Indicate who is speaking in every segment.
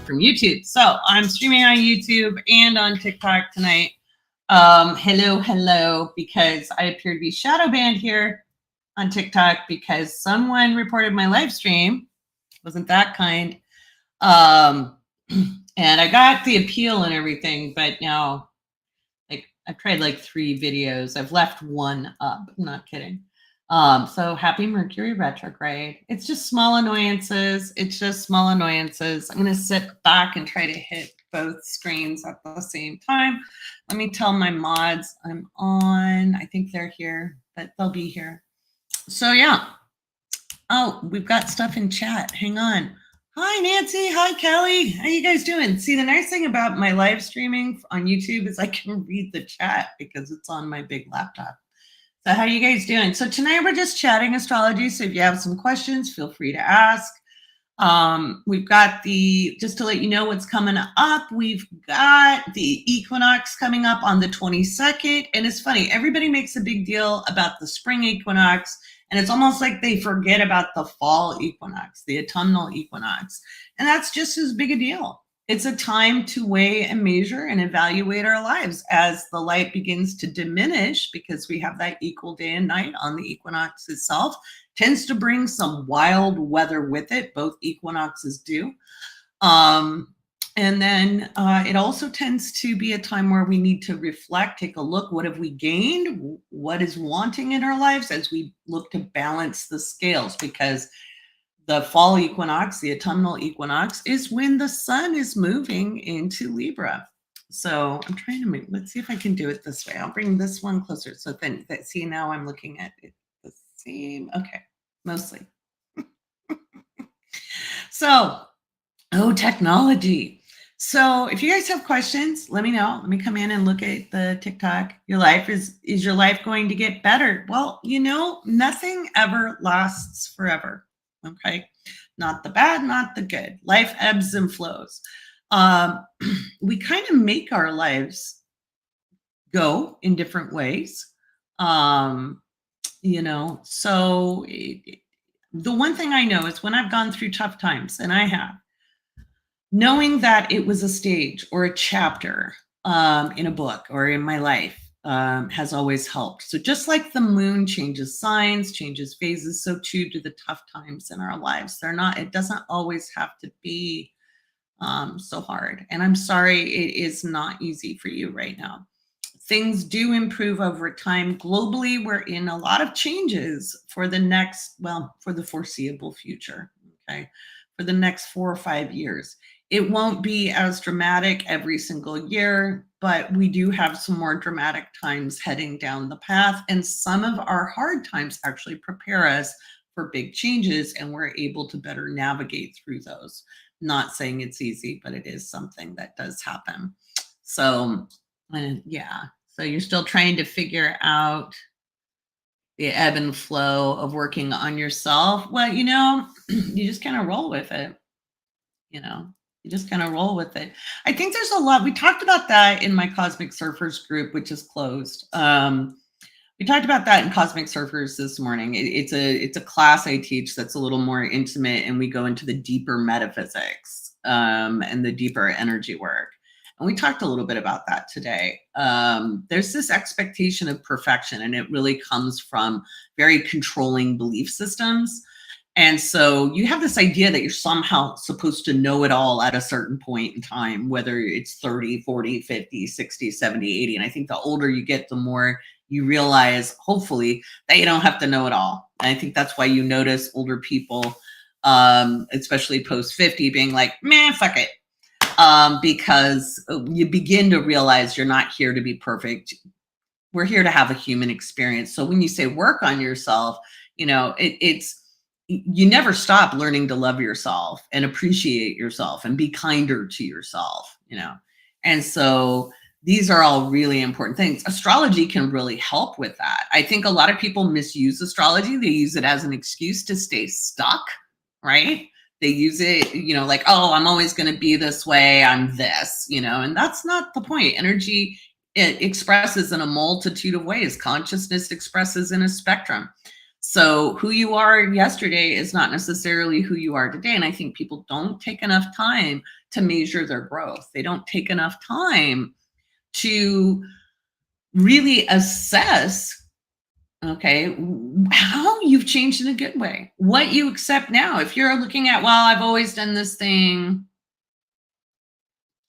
Speaker 1: From YouTube. So I'm streaming on YouTube and on TikTok tonight. Hello, because I appear to be shadow banned here on TikTok because someone reported my live stream. Wasn't that kind. And I got the appeal and everything, but now I've tried like 3 videos. I've left one up. I'm not kidding. So happy Mercury retrograde. It's just small annoyances. I'm going to sit back and try to hit both screens at the same time. Let me tell my mods I'm on. I think they're here, but they'll be here. So yeah. Oh, we've got stuff in chat. Hang on. Hi, Nancy. Hi, Kelly. How you guys doing? See, the nice thing about my live streaming on YouTube is I can read the chat because it's on my big laptop. So how are you guys doing? So tonight we're just chatting astrology. So if you have some questions, feel free to ask. We've got just to let you know what's coming up, we've got the equinox coming up on the 22nd. And it's funny, everybody makes a big deal about the spring equinox. And it's almost like they forget about the fall equinox, the autumnal equinox. And that's just as big a deal. It's a time to weigh and measure and evaluate our lives as the light begins to diminish, because we have that equal day and night on the equinox itself. Tends to bring some wild weather with it. Both equinoxes do. And then it also tends to be a time where we need to reflect, take a look. What have we gained? What is wanting in our lives as we look to balance the scales? Because the fall equinox, the autumnal equinox, is when the sun is moving into Libra. So I'm trying to move. Let's see if I can do it this way. I'll bring this one closer. So then, see, now I'm looking at it the same. Okay, mostly. So, technology. So if you guys have questions, let me know. Let me come in and look at the TikTok. Is your life going to get better? Well, nothing ever lasts forever. Okay. Not the bad, not the good. Life ebbs and flows. We kind of make our lives go in different ways. So the one thing I know is when I've gone through tough times, and I have, knowing that it was a stage or a chapter in a book or in my life has always helped. So just like the moon changes signs, changes phases, so too do the tough times in our lives. It doesn't always have to be so hard. And I'm sorry, it is not easy for you right now. Things do improve over time. Globally, we're in a lot of changes for the foreseeable future, okay? For the next 4 or 5 years. It won't be as dramatic every single year, but we do have some more dramatic times heading down the path. And some of our hard times actually prepare us for big changes, and we're able to better navigate through those. Not saying it's easy, but it is something that does happen. So, so you're still trying to figure out the ebb and flow of working on yourself. Well, you just kind of roll with it. You just kind of roll with it. I think there's a lot. We talked about that in my Cosmic Surfers group, which is closed. We talked about that in Cosmic Surfers this morning. It's a class I teach that's a little more intimate, and we go into the deeper metaphysics and the deeper energy work. And we talked a little bit about that today. There's this expectation of perfection, and it really comes from very controlling belief systems. And so you have this idea that you're somehow supposed to know it all at a certain point in time, whether it's 30, 40, 50, 60, 70, 80. And I think the older you get, the more you realize, hopefully, that you don't have to know it all. And I think that's why you notice older people, especially post 50, being like, man, fuck it. Because you begin to realize you're not here to be perfect. We're here to have a human experience. So when you say work on yourself, you never stop learning to love yourself and appreciate yourself and be kinder to yourself. And so these are all really important things. Astrology can really help with that. I think a lot of people misuse astrology. They use it as an excuse to stay stuck, right? They use it, like, oh, I'm always going to be this way. I'm this, and that's not the point. Energy, it expresses in a multitude of ways. Consciousness expresses in a spectrum. So who you are yesterday is not necessarily who you are today. And I think people don't take enough time to measure their growth. They don't take enough time to really assess, okay, how you've changed in a good way, what you accept now. If you're looking at, well, I've always done this thing.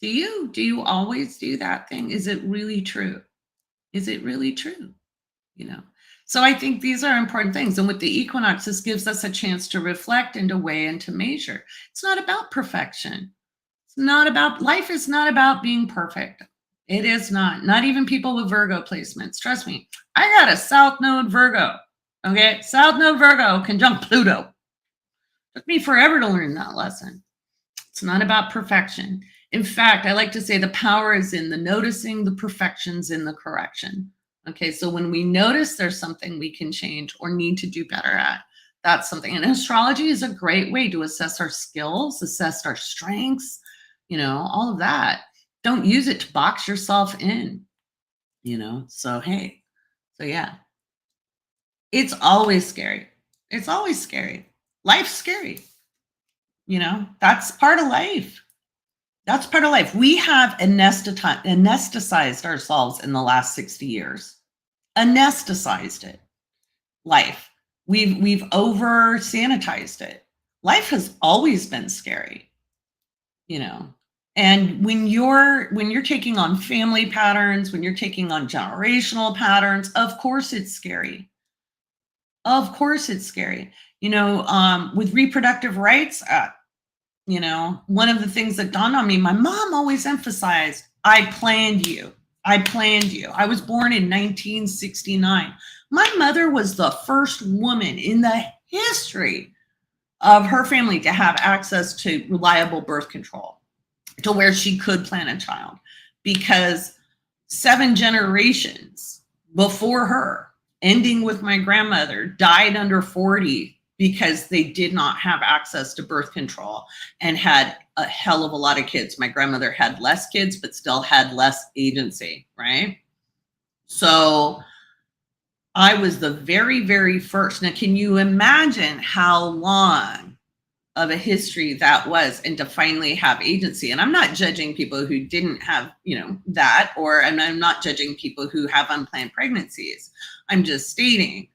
Speaker 1: Do you always do that thing? Is it really true? Is it really true? So I think these are important things. And with the equinox, this gives us a chance to reflect and to weigh and to measure. It's not about perfection. Life is not about being perfect. It is not even people with Virgo placements. Trust me, I got a South Node Virgo. Okay. South Node Virgo conjunct Pluto. Took me forever to learn that lesson. It's not about perfection. In fact, I like to say the power is in the noticing, the perfections in the correction. Okay. So when we notice there's something we can change or need to do better at, that's something. And astrology is a great way to assess our skills, assess our strengths, all of that. Don't use it to box yourself in, So, hey, so yeah, it's always scary. It's always scary. Life's scary. That's part of life. That's part of life. We have anesthetized ourselves in the last 60 years. Anesthetized it. Life. We've over sanitized it. Life has always been scary. And when you're taking on family patterns, when you're taking on generational patterns, of course it's scary. Of course it's scary. With reproductive rights, one of the things that dawned on me, my mom always emphasized, I planned you. I planned you. I was born in 1969. My mother was the first woman in the history of her family to have access to reliable birth control, to where she could plan a child, because 7 generations before her, ending with my grandmother, died under 40 because they did not have access to birth control and had a hell of a lot of kids. My grandmother had less kids, but still had less agency, right? So I was the very, very first. Now, can you imagine how long of a history that was, and to finally have agency? And I'm not judging people who didn't have, that, and I'm not judging people who have unplanned pregnancies. I'm just stating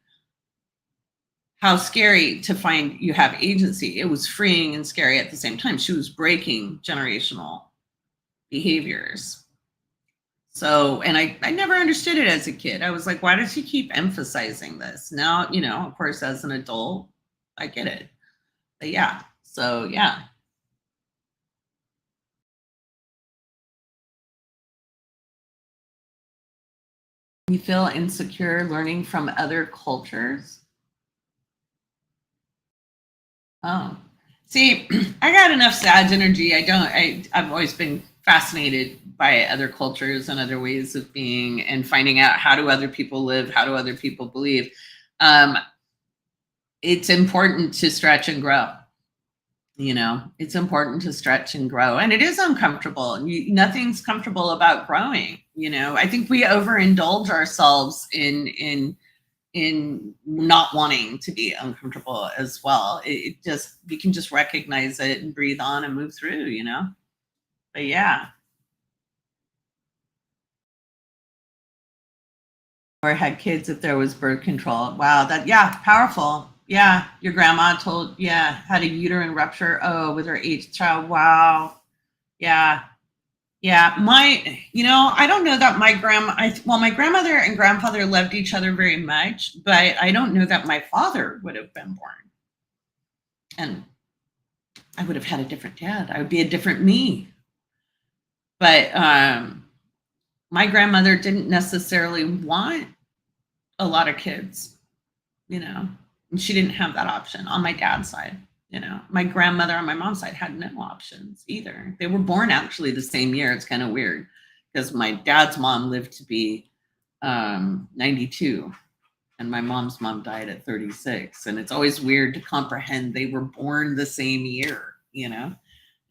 Speaker 1: how scary to find you have agency. It was freeing and scary at the same time. She was breaking generational behaviors. So, and I never understood it as a kid. I was like, why does she keep emphasizing this? Now, of course, as an adult, I get it. But yeah, so yeah. You feel insecure learning from other cultures? Oh, see, I got enough Sag energy. I've always been fascinated by other cultures and other ways of being, and finding out, how do other people live? How do other people believe? It's important to stretch and grow. It's important to stretch and grow, and it is uncomfortable. Nothing's comfortable about growing. I think we overindulge ourselves in not wanting to be uncomfortable as well. We can just recognize it and breathe on and move through, but yeah. Or had kids if there was birth control. Wow, powerful. Yeah, your grandma had a uterine rupture. Oh, with her 8th child. Wow. Yeah. Yeah, I don't know that my grandmother and grandfather loved each other very much, but I don't know that my father would have been born. And I would have had a different dad. I would be a different me. But my grandmother didn't necessarily want a lot of kids, and she didn't have that option on my dad's side. You know, my grandmother on my mom's side had no options either. They were born actually the same year. It's kind of weird because my dad's mom lived to be 92 and my mom's mom died at 36. And it's always weird to comprehend they were born the same year, you know,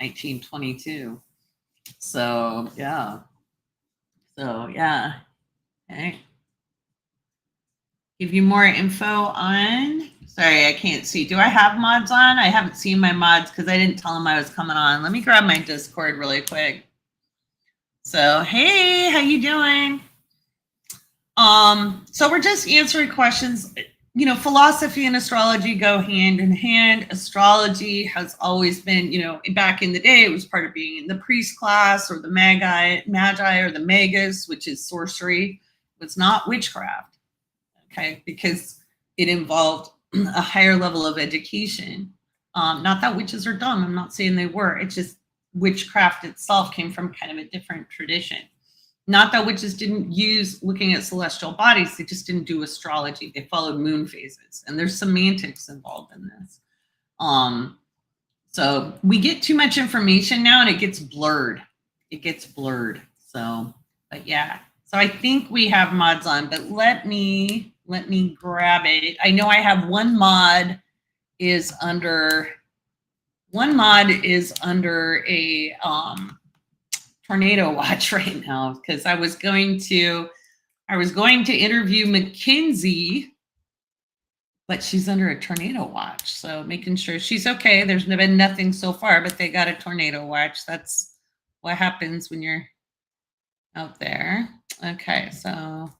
Speaker 1: 1922. So, yeah. So, yeah. Okay. Give you more info on, sorry, I can't see. Do I have mods on? I haven't seen my mods because I didn't tell them I was coming on. Let me grab my Discord really quick. So, hey, how you doing? So we're just answering questions. You know, philosophy and astrology go hand in hand. Astrology has always been, you know, back in the day, it was part of being in the priest class or the magi or the magus, which is sorcery. It's not witchcraft, okay, because it involved a higher level of education. Not that witches are dumb. I'm not saying they were. It's just witchcraft itself came from kind of a different tradition. Not that witches didn't use looking at celestial bodies, they just didn't do astrology. They followed moon phases, and there's semantics involved in this. So we get too much information now and it gets blurred. It gets blurred. So, but yeah. So I think we have mods on, but let me grab it. I know I have one mod is under a tornado watch right now because I was going to interview Mackenzie, but she's under a tornado watch. So making sure she's okay. There's been nothing so far, but they got a tornado watch. That's what happens when you're out there. Okay, so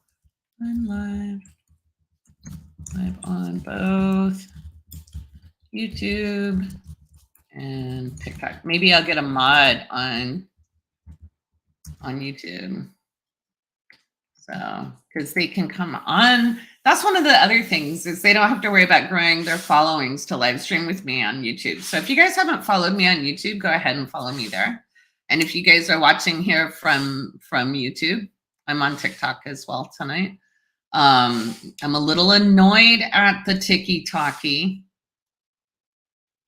Speaker 1: I'm live on both YouTube and TikTok. Maybe I'll get a mod on YouTube. So, because they can come on. That's one of the other things is they don't have to worry about growing their followings to live stream with me on YouTube. So if you guys haven't followed me on YouTube, go ahead and follow me there. And if you guys are watching here from YouTube, I'm on TikTok as well tonight. I'm a little annoyed at the TikTok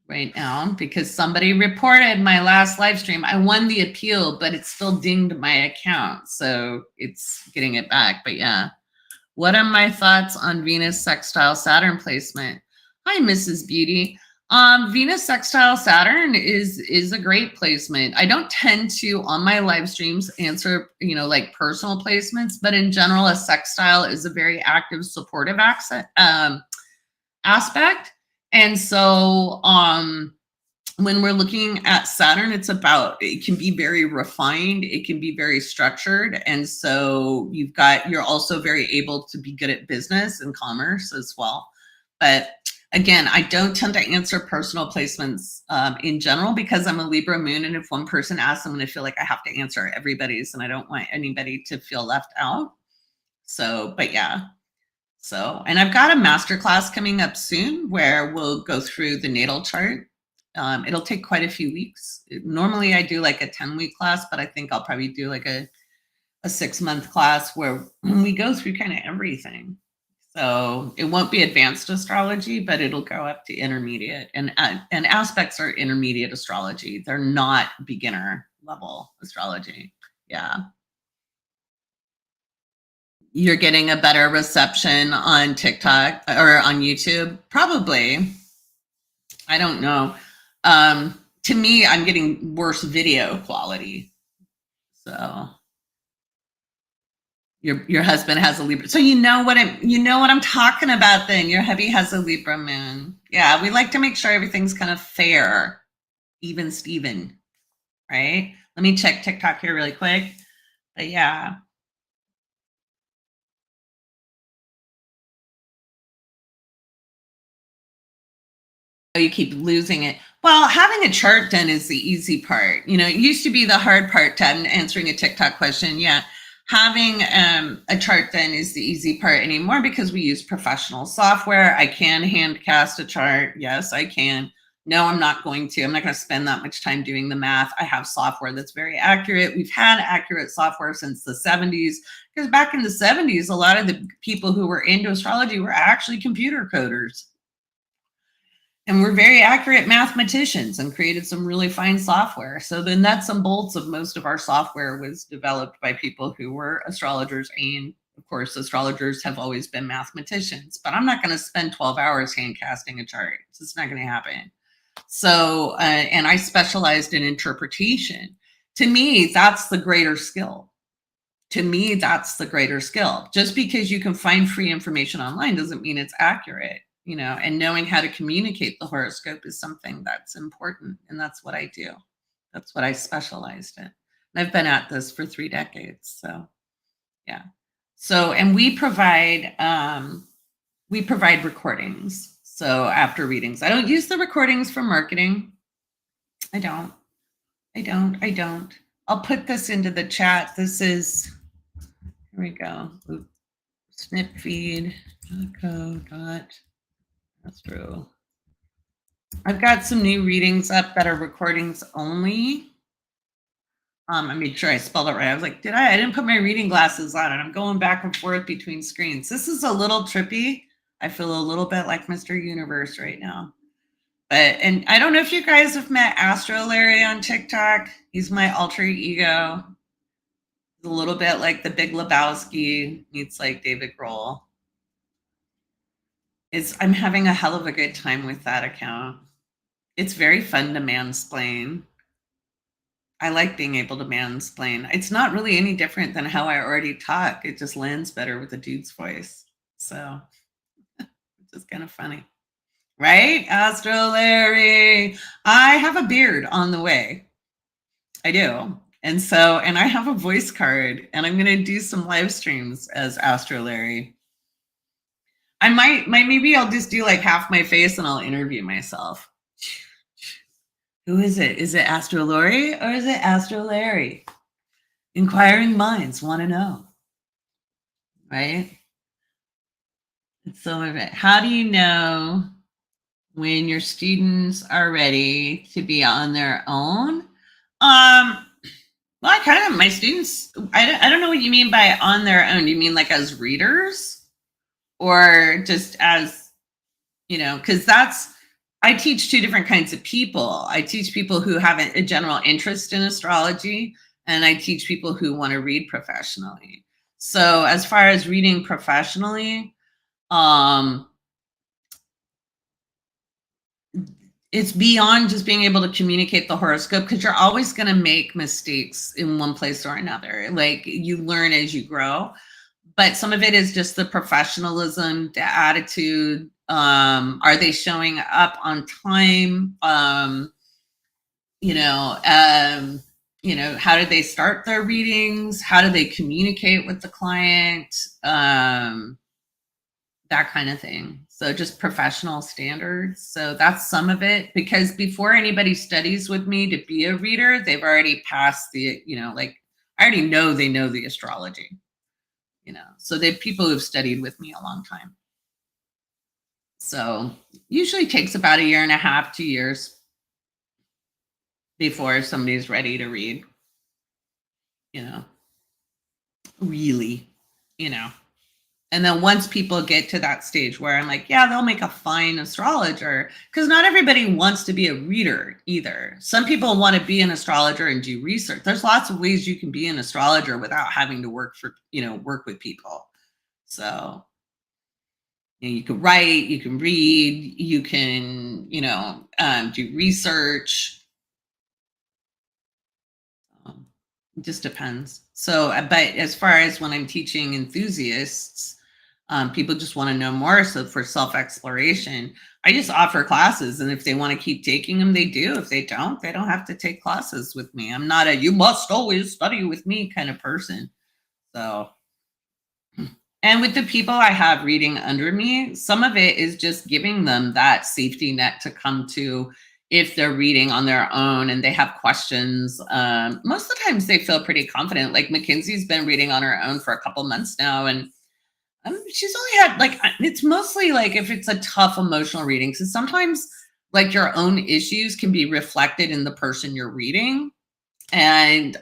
Speaker 1: right now because somebody reported my last live stream. I won the appeal, but it still dinged my account. So it's getting it back. But yeah. What are my thoughts on Venus sextile Saturn placement? Hi, Mrs. Beauty. Venus sextile Saturn is a great placement. I don't tend to, on my live streams, answer, you know, like personal placements, but in general, a sextile is a very active, supportive aspect. And so when we're looking at Saturn, it can be very refined. It can be very structured. And so you're also very able to be good at business and commerce as well. But again, I don't tend to answer personal placements in general because I'm a Libra moon. And if one person asks, I'm going to feel like I have to answer everybody's and I don't want anybody to feel left out. So, but yeah. So, and I've got a masterclass coming up soon where we'll go through the natal chart. It'll take quite a few weeks. Normally I do like a 10-week class, but I think I'll probably do like a 6-month class where we go through kind of everything. So it won't be advanced astrology, but it'll go up to intermediate, and aspects are intermediate astrology. They're not beginner level astrology. Yeah. You're getting a better reception on TikTok or on YouTube? Probably. I don't know. To me, I'm getting worse video quality. So your husband has a Libra. So you know what I'm talking about then. Your hubby has a Libra moon. Yeah, we like to make sure everything's kind of fair, even Steven, right? Let me check TikTok here really quick. But yeah. You keep losing it. Well, having a chart done is the easy part. You know, it used to be the hard part to answering a TikTok question. Yeah. Having a chart done is the easy part anymore because we use professional software. I can hand cast a chart. Yes, I can. No, I'm not going to. I'm not going to spend that much time doing the math. I have software that's very accurate. We've had accurate software since the 70s because back in the 70s, a lot of the people who were into astrology were actually computer coders. And we're very accurate mathematicians and created some really fine software. So the nuts and bolts of most of our software was developed by people who were astrologers. And of course, astrologers have always been mathematicians, but I'm not going to spend 12 hours hand casting a chart. It's just not going to happen. So, and I specialized in interpretation. To me, that's the greater skill. To me, that's the greater skill. Just because you can find free information online doesn't mean it's accurate, you know, and knowing how to communicate the horoscope is something that's important. And that's what I do. That's what I specialized in. And I've been at this for 3 decades. So, yeah. So, and we provide recordings. So after readings, I don't use the recordings for marketing. I don't. I'll put this into the chat. This is, here we go. snipfeed.co.astro. I've got some new readings up that are recordings only. I made sure I spelled it right. I was like, I didn't put my reading glasses on and I'm going back and forth between screens. This is a little trippy. I feel a little bit like Mr. Universe right now. And I don't know if you guys have met Astro Larry on TikTok. He's my alter ego. He's a little bit like the Big Lebowski meets like David Grohl. I'm having a hell of a good time with that account. It's very fun to mansplain. I like being able to mansplain. It's not really any different than how I already talk. It just lands better with a dude's voice. So it's just kind of funny. Right? Astro Larry. I have a beard on the way. I do. And I have a voice card and I'm going to do some live streams as Astro Larry. Maybe I'll just do like half my face and I'll interview myself. Who is it? Is it Astro Larry or is it Astro Larry? Inquiring minds want to know. Right? It's some of it. How do you know when your students are ready to be on their own? Well, my students, I don't know what you mean by on their own. You mean like as readers or just as, you know, because I teach 2 different kinds of people. I teach people who have a general interest in astrology, and I teach people who want to read professionally. So as far as reading professionally, it's beyond just being able to communicate the horoscope because you're always going to make mistakes in one place or another. Like you learn as you grow, but some of it is just the professionalism, the attitude. Are they showing up on time? How do they start their readings? How do they communicate with the client? That kind of thing. So just professional standards. So that's some of it, because before anybody studies with me to be a reader, they've already passed the, I already know they know the astrology, so they're people who've studied with me a long time. So usually takes about 1.5 years, 2 years before somebody's ready to read, really, And then once people get to that stage where I'm like, yeah, they'll make a fine astrologer, because not everybody wants to be a reader either. Some people want to be an astrologer and do research. There's lots of ways you can be an astrologer without having to work with people. So you can write, you can read, you can, do research. It just depends. So, but as far as when I'm teaching enthusiasts, people just want to know more. So for self-exploration, I just offer classes. And if they want to keep taking them, they do. If they don't have to take classes with me. I'm not a, you must always study with me kind of person. So, and with the people I have reading under me, some of it is just giving them that safety net to come to if they're reading on their own and they have questions. Most of the times they feel pretty confident. Like Mackenzie's been reading on her own for a couple months now. And she's only had it's mostly like if it's a tough emotional reading. So sometimes like your own issues can be reflected in the person you're reading. And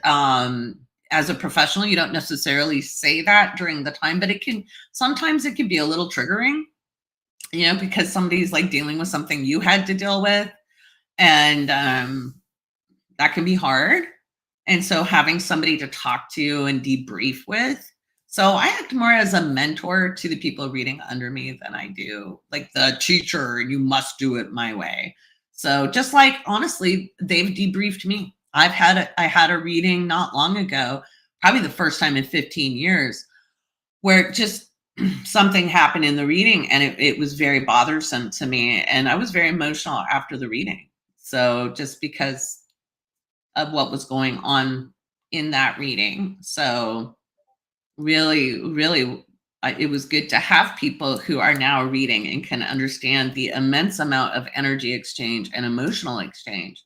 Speaker 1: as a professional, you don't necessarily say that during the time, but sometimes it can be a little triggering. because somebody's like dealing with something you had to deal with. And that can be hard. And so having somebody to talk to and debrief with. So I act more as a mentor to the people reading under me than I do like the teacher, you must do it my way. So just like honestly, they've debriefed me. I had a reading not long ago, probably the first time in 15 years, where just something happened in the reading and it was very bothersome to me. And I was very emotional after the reading. So just because of what was going on in that reading. So really, really, it was good to have people who are now reading and can understand the immense amount of energy exchange and emotional exchange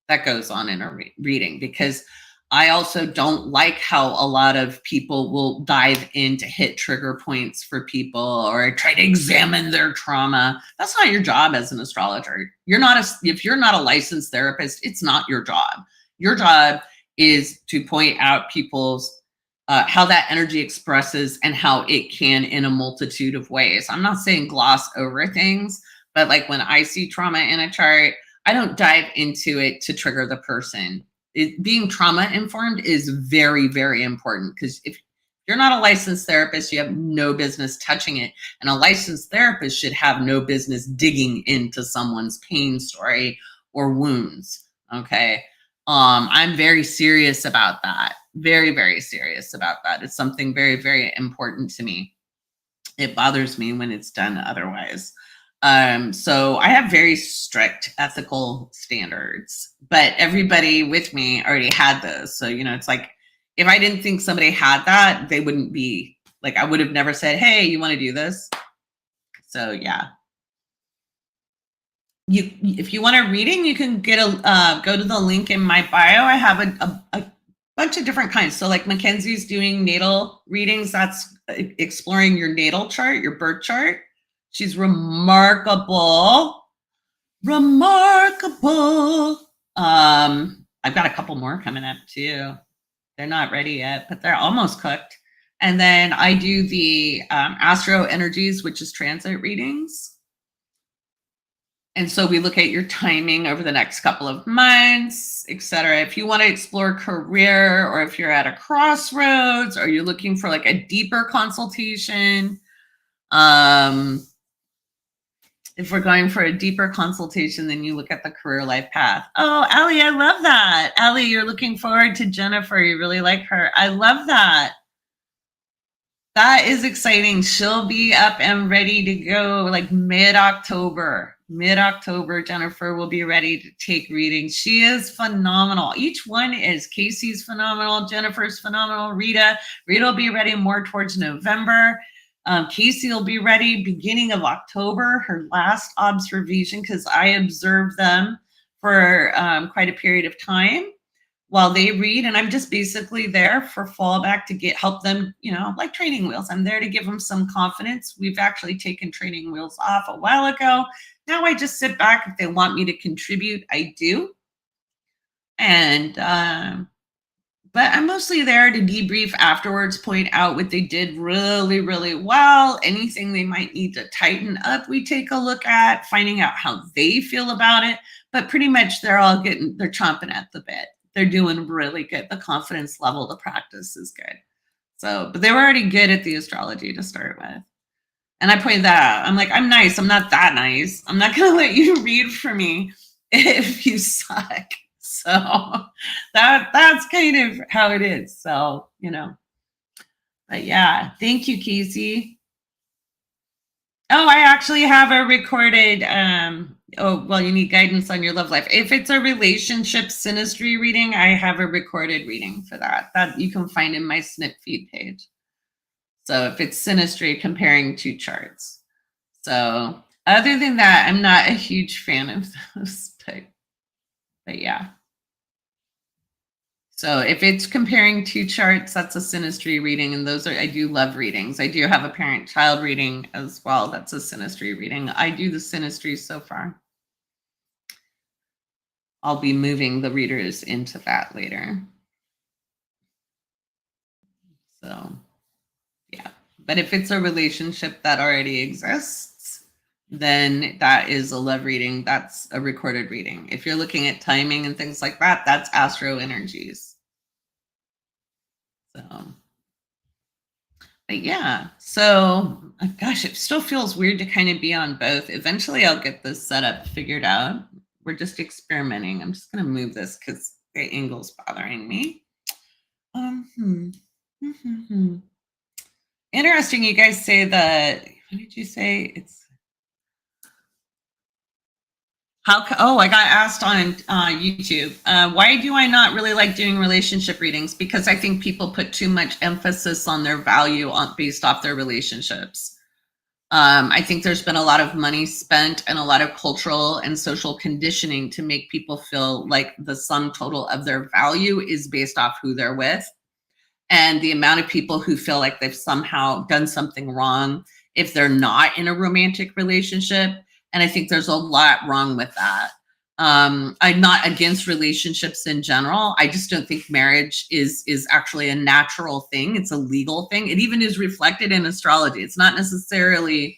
Speaker 1: that goes on in a reading, because I also don't like how a lot of people will dive in to hit trigger points for people or try to examine their trauma. That's not your job as an astrologer. If you're not a licensed therapist, it's not your job. Your job is to point out people's how that energy expresses and how it can in a multitude of ways. I'm not saying gloss over things, but like when I see trauma in a chart, I don't dive into it to trigger the person. Being trauma informed is very, very important, because if you're not a licensed therapist, you have no business touching it. And a licensed therapist should have no business digging into someone's pain story or wounds. Okay. I'm very serious about that. Very, very serious about that. It's something very, very important to me. It bothers me when it's done otherwise. So I have very strict ethical standards, but everybody with me already had those. So, it's like, if I didn't think somebody had that, they wouldn't be like, I would have never said, hey, you want to do this? So yeah. If you want a reading, you can get go to the link in my bio. I have a bunch of different kinds. So like Mackenzie's doing natal readings. That's exploring your natal chart, your birth chart. She's remarkable. Remarkable. I've got a couple more coming up too. They're not ready yet, but they're almost cooked. And then I do the Astro energies, which is transit readings. And so we look at your timing over the next couple of months, etc. If you want to explore career, or if you're at a crossroads, or you're looking for like a deeper consultation, if we're going for a deeper consultation, then you look at the career life path. Oh, Allie, I love that. Allie, you're looking forward to Jennifer. You really like her. I love that. That is exciting. She'll be up and ready to go like mid-October. Mid-October, Jennifer will be ready to take readings. She is phenomenal. Each one is. Casey's phenomenal. Jennifer's phenomenal. Rita will be ready more towards November. Casey will be ready beginning of October, her last observation, because I observed them for quite a period of time while they read, and I'm just basically there for fallback to help them, like training wheels. I'm there to give them some confidence. We've actually taken training wheels off a while ago. Now I just sit back. If they want me to contribute, I do. And but I'm mostly there to debrief afterwards, point out what they did really, really well, anything they might need to tighten up, we take a look at, finding out how they feel about it. But pretty much they're chomping at the bit. They're doing really good. The confidence level, the practice is good. So, but they were already good at the astrology to start with. And I point that out. I'm like, I'm nice. I'm not that nice. I'm not going to let you read for me if you suck. So that's kind of how it is. So, but yeah, thank you, Casey. Oh, I actually have a recorded, you need guidance on your love life. If it's a relationship synastry reading, I have a recorded reading for that you can find in my snip feed page. So if it's synastry, comparing two charts. So other than that, I'm not a huge fan of those type, but yeah. So if it's comparing two charts, that's a synastry reading. And I do love readings. I do have a parent-child reading as well. That's a synastry reading. I do the synastry so far. I'll be moving the readers into that later. So yeah, but if it's a relationship that already exists, then that is a love reading. That's a recorded reading. If you're looking at timing and things like that, that's astro energies. So, but yeah. So, gosh, it still feels weird to kind of be on both. Eventually, I'll get this setup figured out. We're just experimenting. I'm just going to move this because the angle's bothering me. Interesting. You guys say that. What did you say? It's oh, I got asked on YouTube, why do I not really like doing relationship readings? Because I think people put too much emphasis on their value based off their relationships. I think there's been a lot of money spent and a lot of cultural and social conditioning to make people feel like the sum total of their value is based off who they're with. And the amount of people who feel like they've somehow done something wrong if they're not in a romantic relationship. And I think there's a lot wrong with that. I'm not against relationships in general. I just don't think marriage is actually a natural thing. It's a legal thing. It even is reflected in astrology. It's not necessarily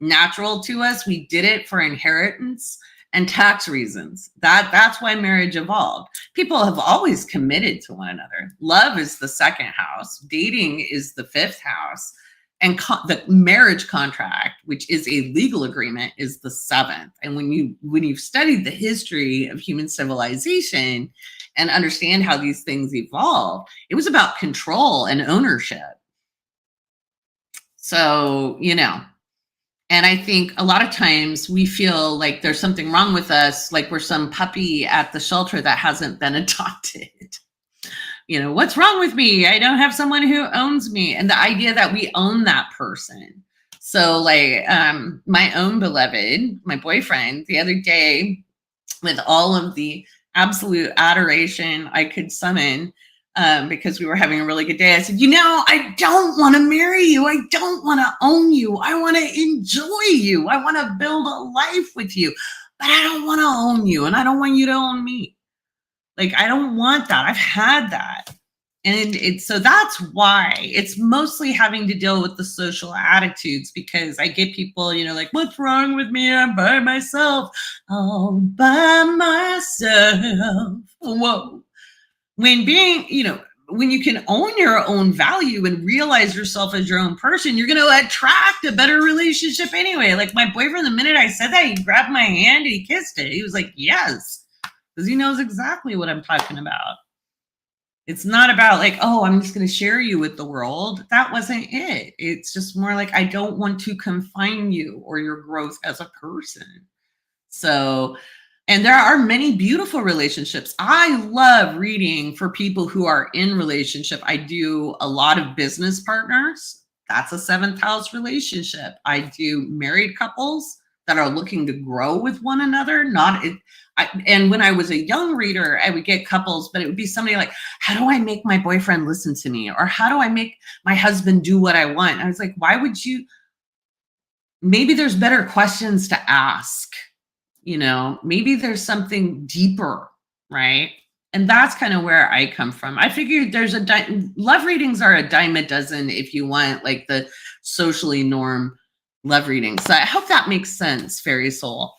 Speaker 1: natural to us. We did it for inheritance and tax reasons. That's why marriage evolved. People have always committed to one another. Love is the second house. Dating is the fifth house. And the marriage contract, which is a legal agreement, is the seventh. And when you've studied the history of human civilization and understand how these things evolved, it was about control and ownership. So, and I think a lot of times we feel like there's something wrong with us, like we're some puppy at the shelter that hasn't been adopted. What's wrong with me? I don't have someone who owns me. And the idea that we own that person. So like my own beloved, my boyfriend, the other day, with all of the absolute adoration I could summon, because we were having a really good day, I said, I don't want to marry you. I don't want to own you. I want to enjoy you. I want to build a life with you, but I don't want to own you. And I don't want you to own me. Like, I don't want that. I've had that. And so that's why it's mostly having to deal with the social attitudes, because I get people, like, what's wrong with me? I'm by myself. All by myself. Whoa. When when you can own your own value and realize yourself as your own person, you're going to attract a better relationship anyway. Like my boyfriend, the minute I said that, he grabbed my hand and he kissed it. He was like, yes, because he knows exactly what I'm talking about. It's not about like, oh, I'm just going to share you with the world. That wasn't it. It's just more like, I don't want to confine you or your growth as a person. So, and there are many beautiful relationships. I love reading for people who are in relationship. I do a lot of business partners. That's a seventh house relationship. I do married couples that are looking to grow with one another. And when I was a young reader, I would get couples, but it would be somebody like, how do I make my boyfriend listen to me? Or how do I make my husband do what I want? And I was like, why would you? Maybe there's better questions to ask. Maybe there's something deeper, right? And that's kind of where I come from. I figured there's love readings are a dime a dozen if you want like the socially norm love readings. So I hope that makes sense, Fairy Soul.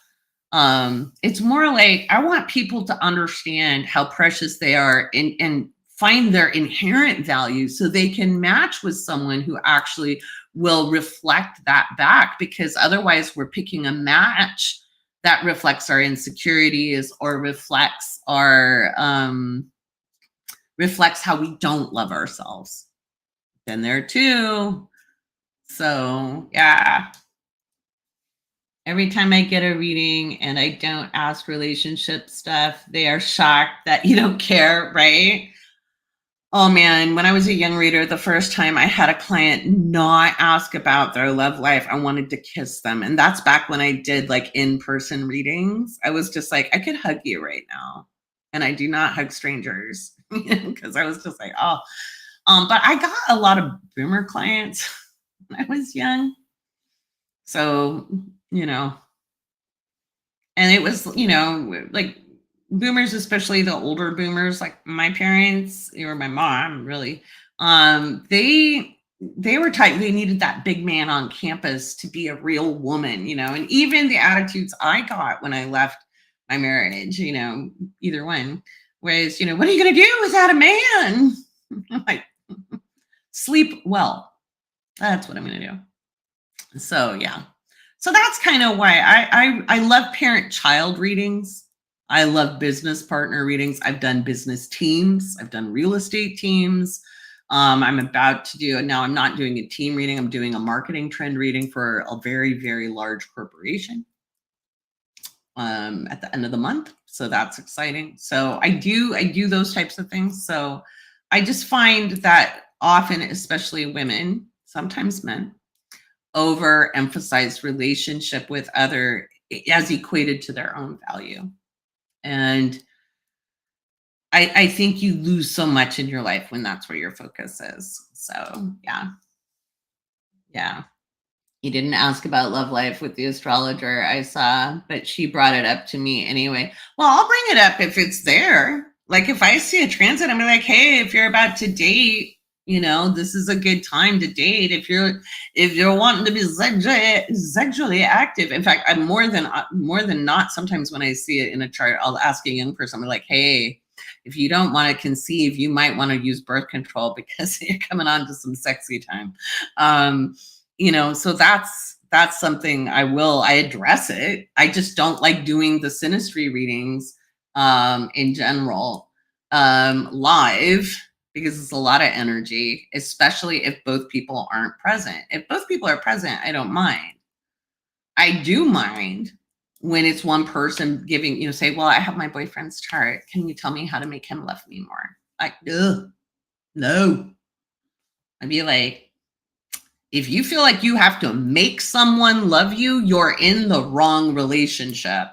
Speaker 1: It's more like I want people to understand how precious they are and find their inherent value so they can match with someone who actually will reflect that back, because otherwise we're picking a match that reflects our insecurities or reflects how we don't love ourselves. Been there too. So yeah. Every time I get a reading and I don't ask relationship stuff, they are shocked that you don't care, right? Oh man, when I was a young reader, the first time I had a client not ask about their love life, I wanted to kiss them. And that's back when I did like in-person readings. I was just like, I could hug you right now. And I do not hug strangers because I was just like, oh. But I got a lot of boomer clients when I was young. So, and it was, like boomers, especially the older boomers, like my parents or my mom, really, they they were tight. They needed that big man on campus to be a real woman, and even the attitudes I got when I left my marriage, either one was, what are you going to do without a man? I'm like, sleep well. That's what I'm going to do. So, yeah. So that's kind of why I love parent-child readings. I love business partner readings. I've done business teams. I've done real estate teams. I'm about to do, now I'm not doing a team reading. I'm doing a marketing trend reading for a very, very large corporation at the end of the month. So that's exciting. So I do those types of things. So I just find that often, especially women, sometimes men, overemphasize relationship with other as equated to their own value. And I think you lose so much in your life when that's where your focus is. So yeah. Yeah. You didn't ask about love life with the astrologer I saw, but she brought it up to me anyway. Well, I'll bring it up if it's there. Like if I see a transit, I'm like, hey, if you're about to date, this is a good time to date. If you're wanting to be sexually active. In fact, I'm more than not. Sometimes when I see it in a chart, I'll ask a young person, I'm like, hey, if you don't want to conceive, you might want to use birth control because you're coming on to some sexy time. So that's something I address it. I just don't like doing the synastry readings in general live because it's a lot of energy, especially if both people aren't present. If both people are present, I don't mind. I do mind when it's one person giving, say, well, I have my boyfriend's chart. Can you tell me how to make him love me more? Like, ugh, no. I'd be like, if you feel like you have to make someone love you, you're in the wrong relationship.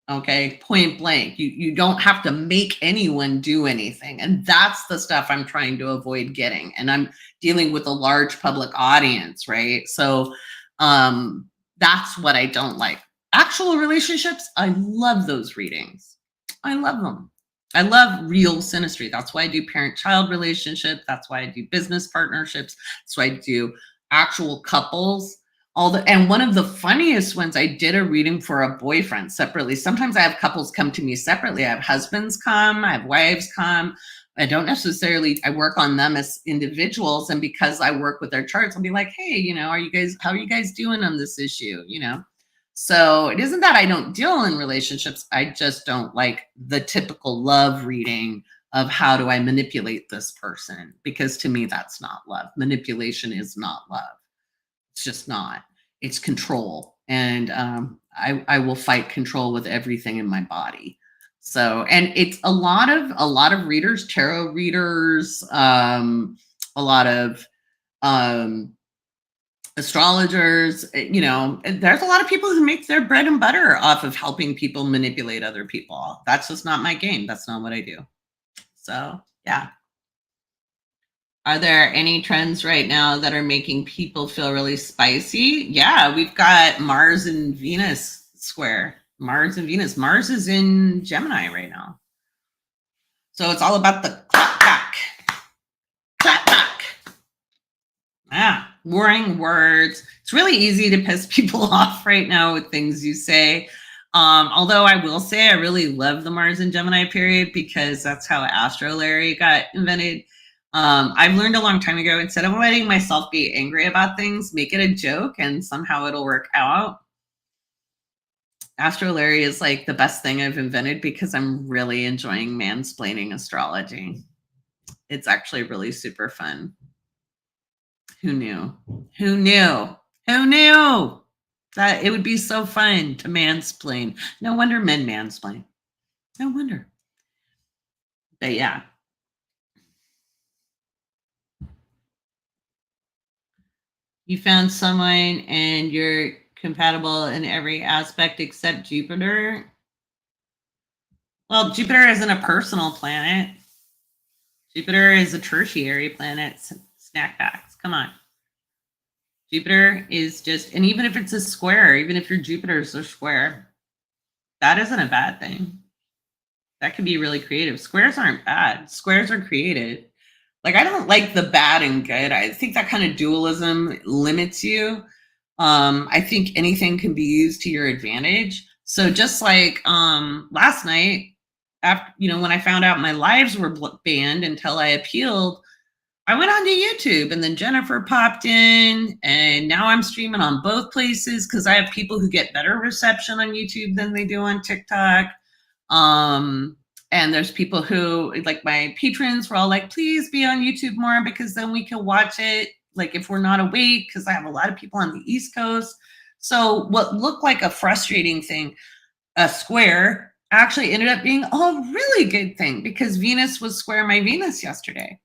Speaker 1: Okay, point blank. You don't have to make anyone do anything. And that's the stuff I'm trying to avoid getting. And I'm dealing with a large public audience, right? So that's what I don't like. Actual relationships, I love those readings. I love them. I love real synastry. That's why I do parent-child relationship. That's why I do business partnerships. That's why I do actual couples. And one of the funniest ones, I did a reading for a boyfriend separately. Sometimes I have couples come to me separately. I have husbands come, I have wives come. I work on them as individuals. And because I work with their charts, I'll be like, hey, how are you guys doing on this issue? So it isn't that I don't deal in relationships. I just don't like the typical love reading of how do I manipulate this person? Because to me, that's not love. Manipulation is not love. It's just not. It's control. And I will fight control with everything in my body. So, and it's a lot of readers, tarot readers, a lot of astrologers, there's a lot of people who make their bread and butter off of helping people manipulate other people. That's just not my game. That's not what I do. So, yeah. Are there any trends right now that are making people feel really spicy? Yeah, we've got Mars and Venus square. Mars and Venus. Mars is in Gemini right now. So it's all about the clap back. Clap back. Warring words. It's really easy to piss people off right now with things you say. Although I will say I really love the Mars and Gemini period because that's how Astrology got invented. I've learned a long time ago, instead of letting myself be angry about things, make it a joke and somehow it'll work out. Astrology is like the best thing I've invented because I'm really enjoying mansplaining astrology. It's actually really super fun. Who knew? Who knew? Who knew that it would be so fun to mansplain? No wonder men mansplain. No wonder. But yeah. You found someone and you're compatible in every aspect except Jupiter. Well, Jupiter isn't a personal planet. Jupiter is a tertiary planet. Snack packs. Come on. Jupiter is just, and even if it's a square, even if your Jupiter's a square, that isn't a bad thing. That can be really creative. Squares aren't bad. Squares are creative. Like, I don't like the bad and good. I think that kind of dualism limits you. I think anything can be used to your advantage. So just like last night, after when I found out my lives were banned until I appealed, I went onto YouTube, and then Jennifer popped in, and now I'm streaming on both places because I have people who get better reception on YouTube than they do on TikTok. And there's people who, like my patrons, were all like, please be on YouTube more because then we can watch it, like if we're not awake, because I have a lot of people on the East Coast. So what looked like a frustrating thing, a square, actually ended up being a really good thing because Venus was square my Venus yesterday.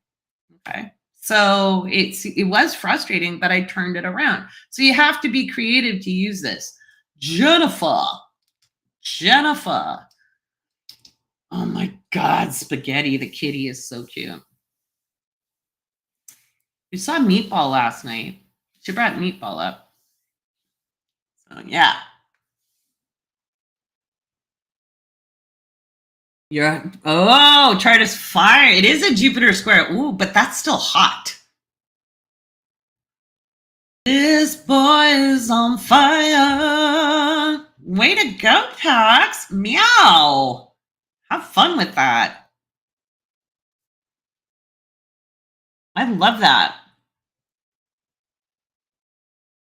Speaker 1: Okay. So it was frustrating, but I turned it around. So you have to be creative to use this. Jennifer. Oh my God, Spaghetti, the kitty is so cute. We saw Meatball last night. She brought Meatball up. So yeah. Chart is fire. It is a Jupiter square. Ooh, but that's still hot. This boy is on fire. Way to go, Pax. Meow. Have fun with that. I love that.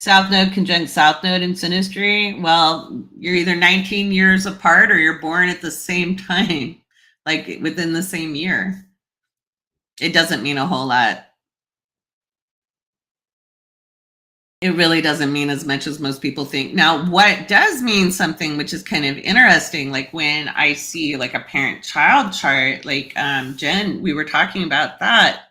Speaker 1: South Node conjunct South Node in Sinistry. Well, you're either 19 years apart or you're born at the same time, like within the same year. It doesn't mean a whole lot. It really doesn't mean as much as most people think. Now, what does mean something, which is kind of interesting, like when I see like a parent-child chart, like Jen, we were talking about that.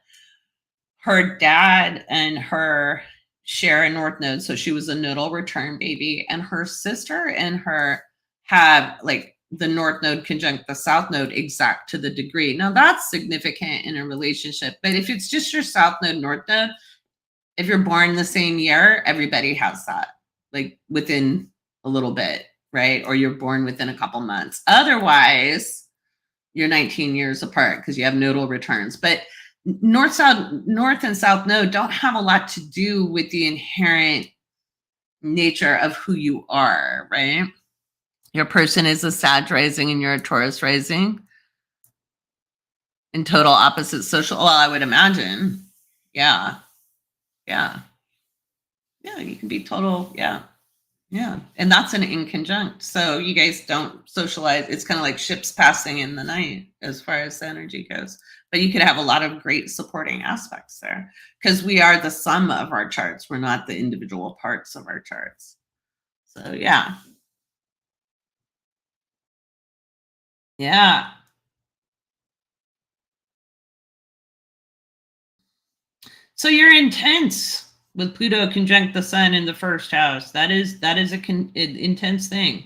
Speaker 1: Her dad and her share a North Node, so she was a nodal return baby, and her sister and her have like the North Node conjunct the South Node exact to the degree. Now that's significant in a relationship, but if it's just your South Node, North Node, if you're born the same year, everybody has that, like within a little bit, right? Or you're born within a couple months. Otherwise, you're 19 years apart because you have nodal returns. But North and South Node don't have a lot to do with the inherent nature of who you are, right? Your person is a Sag rising and you're a Taurus rising. In total opposite social, well, I would imagine. Yeah. Yeah, you can be total, yeah. And that's an in conjunct. So you guys don't socialize. It's kind of like ships passing in the night as far as the energy goes. But you could have a lot of great supporting aspects there because we are the sum of our charts. We're not the individual parts of our charts. So yeah. Yeah. So you're intense with Pluto conjunct the sun in the first house. That is an intense thing.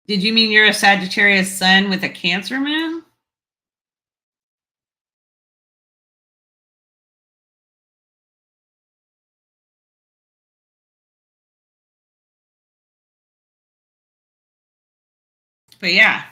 Speaker 1: Did you mean you're a Sagittarius sun with a Cancer moon? But yeah.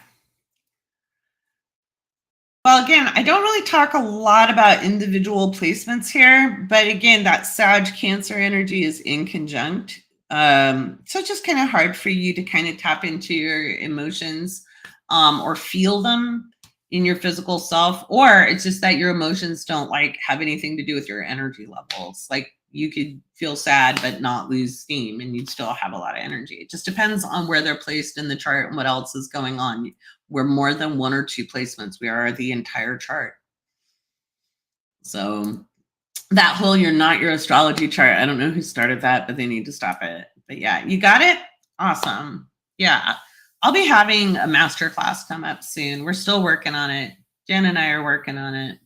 Speaker 1: Well, again, I don't really talk a lot about individual placements here, but again, that Sag Cancer energy is in conjunct. So it's just kind of hard for you to kind of tap into your emotions or feel them in your physical self, or it's just that your emotions don't like have anything to do with your energy levels. Like you could feel sad but not lose steam and you'd still have a lot of energy. It just depends on where they're placed in the chart and what else is going on. We're more than one or two placements. We are the entire chart. So that whole you're not your astrology chart, I don't know who started that, but they need to stop it. But yeah, you got it? Awesome. Yeah. I'll be having a master class come up soon. We're still working on it. Jen and I are working on it.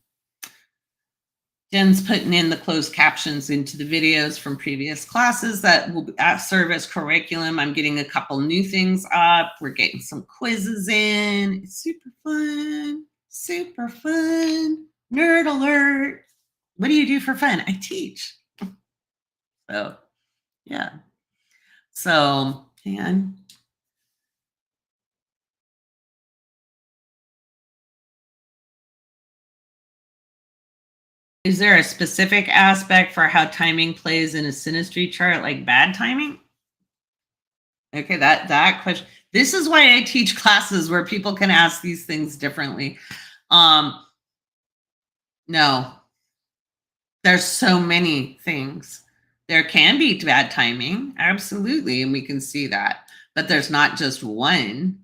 Speaker 1: Jen's putting in the closed captions into the videos from previous classes that will serve as curriculum. I'm getting a couple new things up. We're getting some quizzes in. It's super fun. Super fun. Nerd alert. What do you do for fun? I teach. So, yeah. So, and Is there a specific aspect for how timing plays in a synastry chart, like bad timing? Okay, that question. This is why I teach classes where people can ask these things differently. No, there's so many things. There can be bad timing, absolutely, and we can see that, but there's not just one.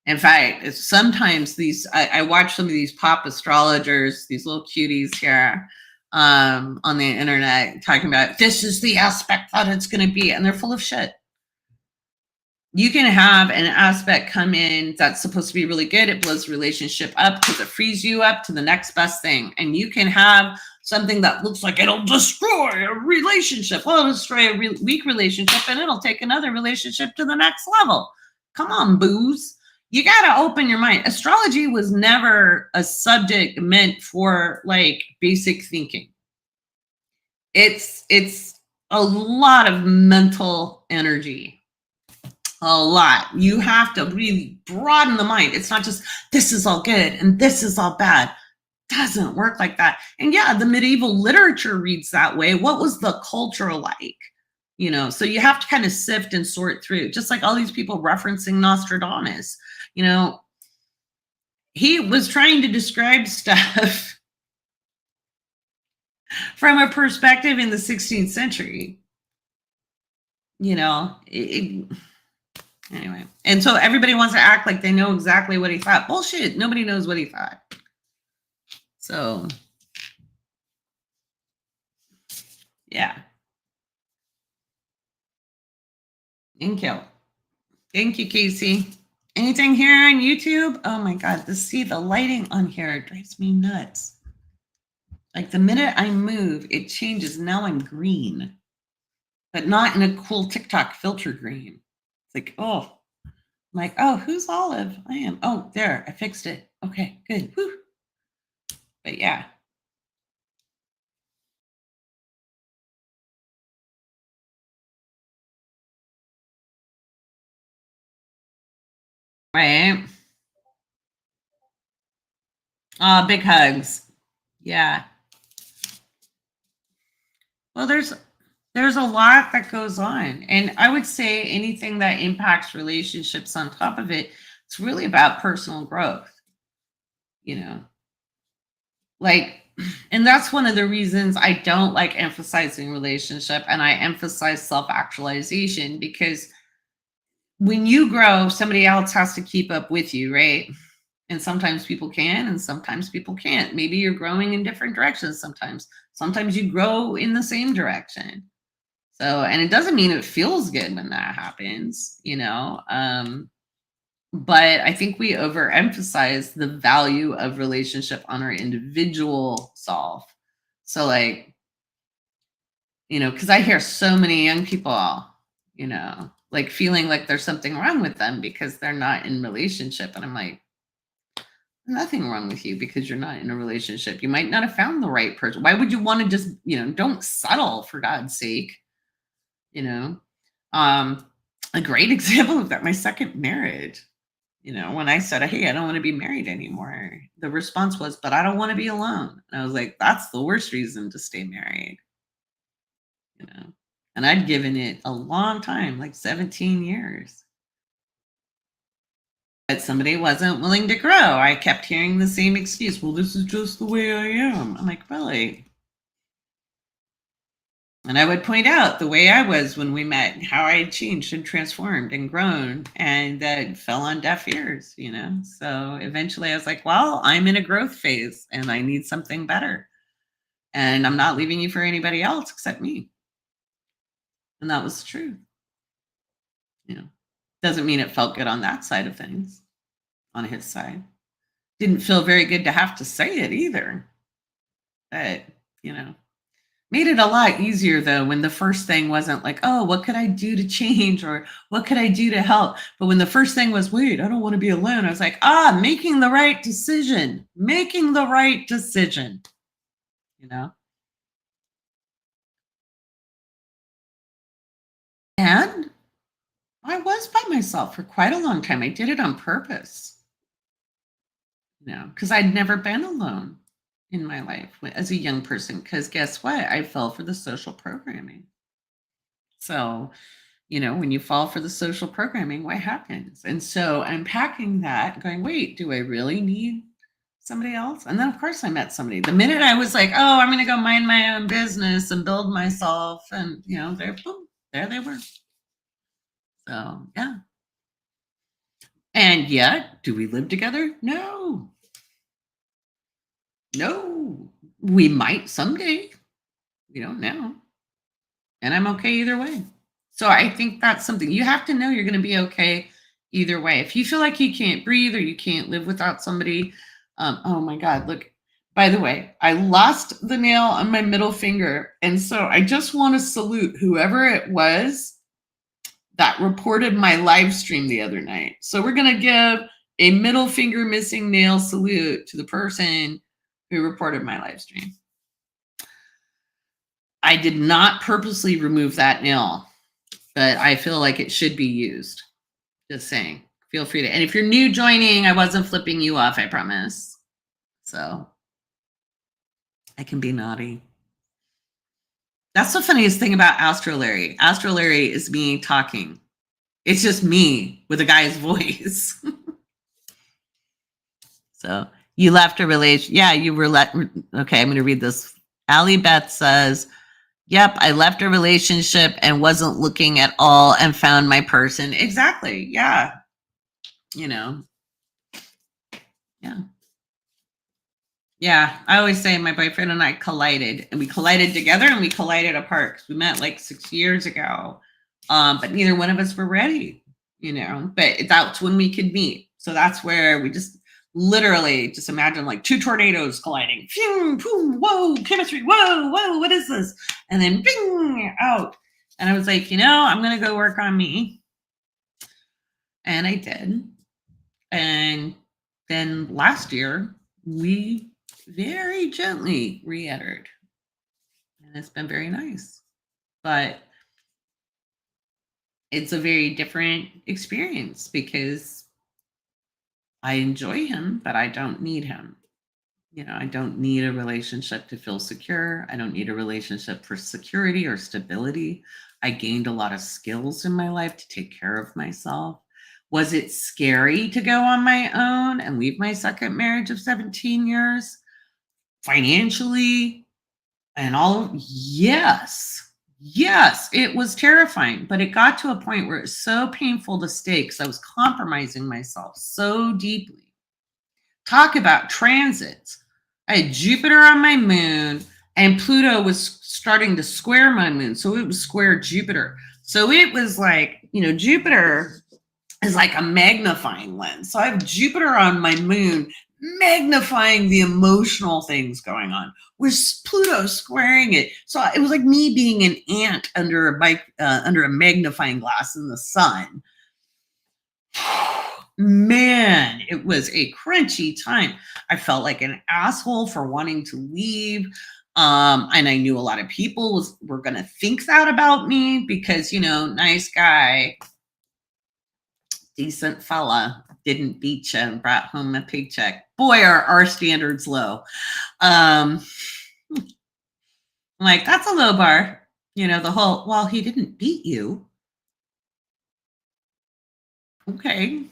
Speaker 1: In fact, it's sometimes I watch some of these pop astrologers, these little cuties here on the internet talking about this is the aspect that it's going to be, and they're full of shit. You can have an aspect come in that's supposed to be really good. It blows the relationship up because it frees you up to the next best thing. And you can have something that looks like it'll destroy a relationship. Well, it'll destroy a weak relationship and it'll take another relationship to the next level. Come on, booze. You got to open your mind. Astrology was never a subject meant for like basic thinking. It's a lot of mental energy. A lot. You have to really broaden the mind. It's not just this is all good and this is all bad. Doesn't work like that. And yeah, the medieval literature reads that way. What was the culture like? You know, so you have to kind of sift and sort through, just like all these people referencing Nostradamus. You know, he was trying to describe stuff from a perspective in the 16th century. You know, anyway, and so everybody wants to act like they know exactly what he thought. Bullshit. Nobody knows what he thought. So, yeah. Thank you. Thank you, Casey. Anything here on YouTube? Oh my God, the lighting on here drives me nuts. Like the minute I move, it changes. Now I'm green, but not in a cool TikTok filter green. It's like, oh, I'm like, oh, who's Olive? I am. Oh, there, I fixed it. Okay, good. Whew. But yeah. Right. Big hugs. Yeah. Well, there's a lot that goes on. And I would say anything that impacts relationships on top of it, it's really about personal growth. You know, like, and that's one of the reasons I don't like emphasizing relationship and I emphasize self-actualization, because when you grow, somebody else has to keep up with you, right? And sometimes people can and sometimes people can't. Maybe you're growing in different directions sometimes you grow in the same direction. So, and it doesn't mean it feels good when that happens, you know. But I think we overemphasize the value of relationship on our individual self. So, like, you know, because I hear so many young people, you know, like feeling like there's something wrong with them because they're not in relationship. And I'm like, nothing wrong with you because you're not in a relationship. You might not have found the right person. Why would you want to just, you know, don't settle, for God's sake, you know? A great example of that, my second marriage. You know, when I said, hey, I don't want to be married anymore, the response was, but I don't want to be alone. And I was like, that's the worst reason to stay married. You know, and I'd given it a long time, like 17 years. But somebody wasn't willing to grow. I kept hearing the same excuse. Well, this is just the way I am. I'm like, really? And I would point out the way I was when we met, how I had changed and transformed and grown, and that fell on deaf ears, you know? So eventually I was like, well, I'm in a growth phase and I need something better. And I'm not leaving you for anybody else except me. And that was the truth. You know, doesn't mean it felt good on that side of things, on his side. Didn't feel very good to have to say it either. But, you know, made it a lot easier though when the first thing wasn't like, oh, what could I do to change or what could I do to help? But when the first thing was, wait, I don't want to be alone, I was like, making the right decision, you know? And I was by myself for quite a long time. I did it on purpose, you know, because I'd never been alone. in my life as a young person, because guess what? I fell for the social programming. So, when you fall for the social programming, what happens? And so unpacking that, going, wait, do I really need somebody else? And then, of course, I met somebody. The minute I was like, oh, I'm going to go mind my own business and build myself, and, there, boom, there they were. So, yeah. And yet, do we live together? No. No. We might someday. We don't know. And I'm okay either way. So I think that's something you have to know, you're going to be okay either way. If you feel like you can't breathe or you can't live without somebody, oh my God, look, by the way, I lost the nail on my middle finger. And so I just want to salute whoever it was that reported my live stream the other night. So we're going to give a middle finger missing nail salute to the person who reported my live stream. I did not purposely remove that nail, but I feel like it should be used. Just saying. Feel free to. And if you're new joining, I wasn't flipping you off, I promise. So I can be naughty. That's the funniest thing about Astrology. Astrology is me talking. It's just me with a guy's voice. So you left a relation. Yeah, you were okay, I'm going to read this. Allie Beth says, yep, I left a relationship and wasn't looking at all and found my person. Exactly. Yeah. Yeah. Yeah. I always say my boyfriend and I collided, and we collided together and we collided apart because we met like 6 years ago. But neither one of us were ready, but that's when we could meet. So that's where we just literally just imagine like two tornadoes colliding. Phew, boom, whoa, chemistry. Whoa, what is this? And then bing, out. And I was like, I'm going to go work on me. And I did. And then last year, we very gently re-entered. And it's been very nice. But it's a very different experience because I enjoy him, but I don't need him. I don't need a relationship to feel secure. I don't need a relationship for security or stability. I gained a lot of skills in my life to take care of myself. Was it scary to go on my own and leave my second marriage of 17 years financially and all? Yes, it was terrifying, but it got to a point where it's so painful to stay because I was compromising myself so deeply. Talk about transits. I had Jupiter on my moon, and Pluto was starting to square my moon. So it was square Jupiter. So it was like, Jupiter is like a magnifying lens. So I have Jupiter on my moon magnifying the emotional things going on, with Pluto squaring it. So it was like me being an ant under a magnifying glass in the sun. Man, it was a crunchy time. I felt like an asshole for wanting to leave. And I knew a lot of people were going to think that about me because, nice guy, decent fella, didn't beat you and brought home a paycheck. Boy, are our standards low. Like, that's a low bar. The whole, well, he didn't beat you. Okay.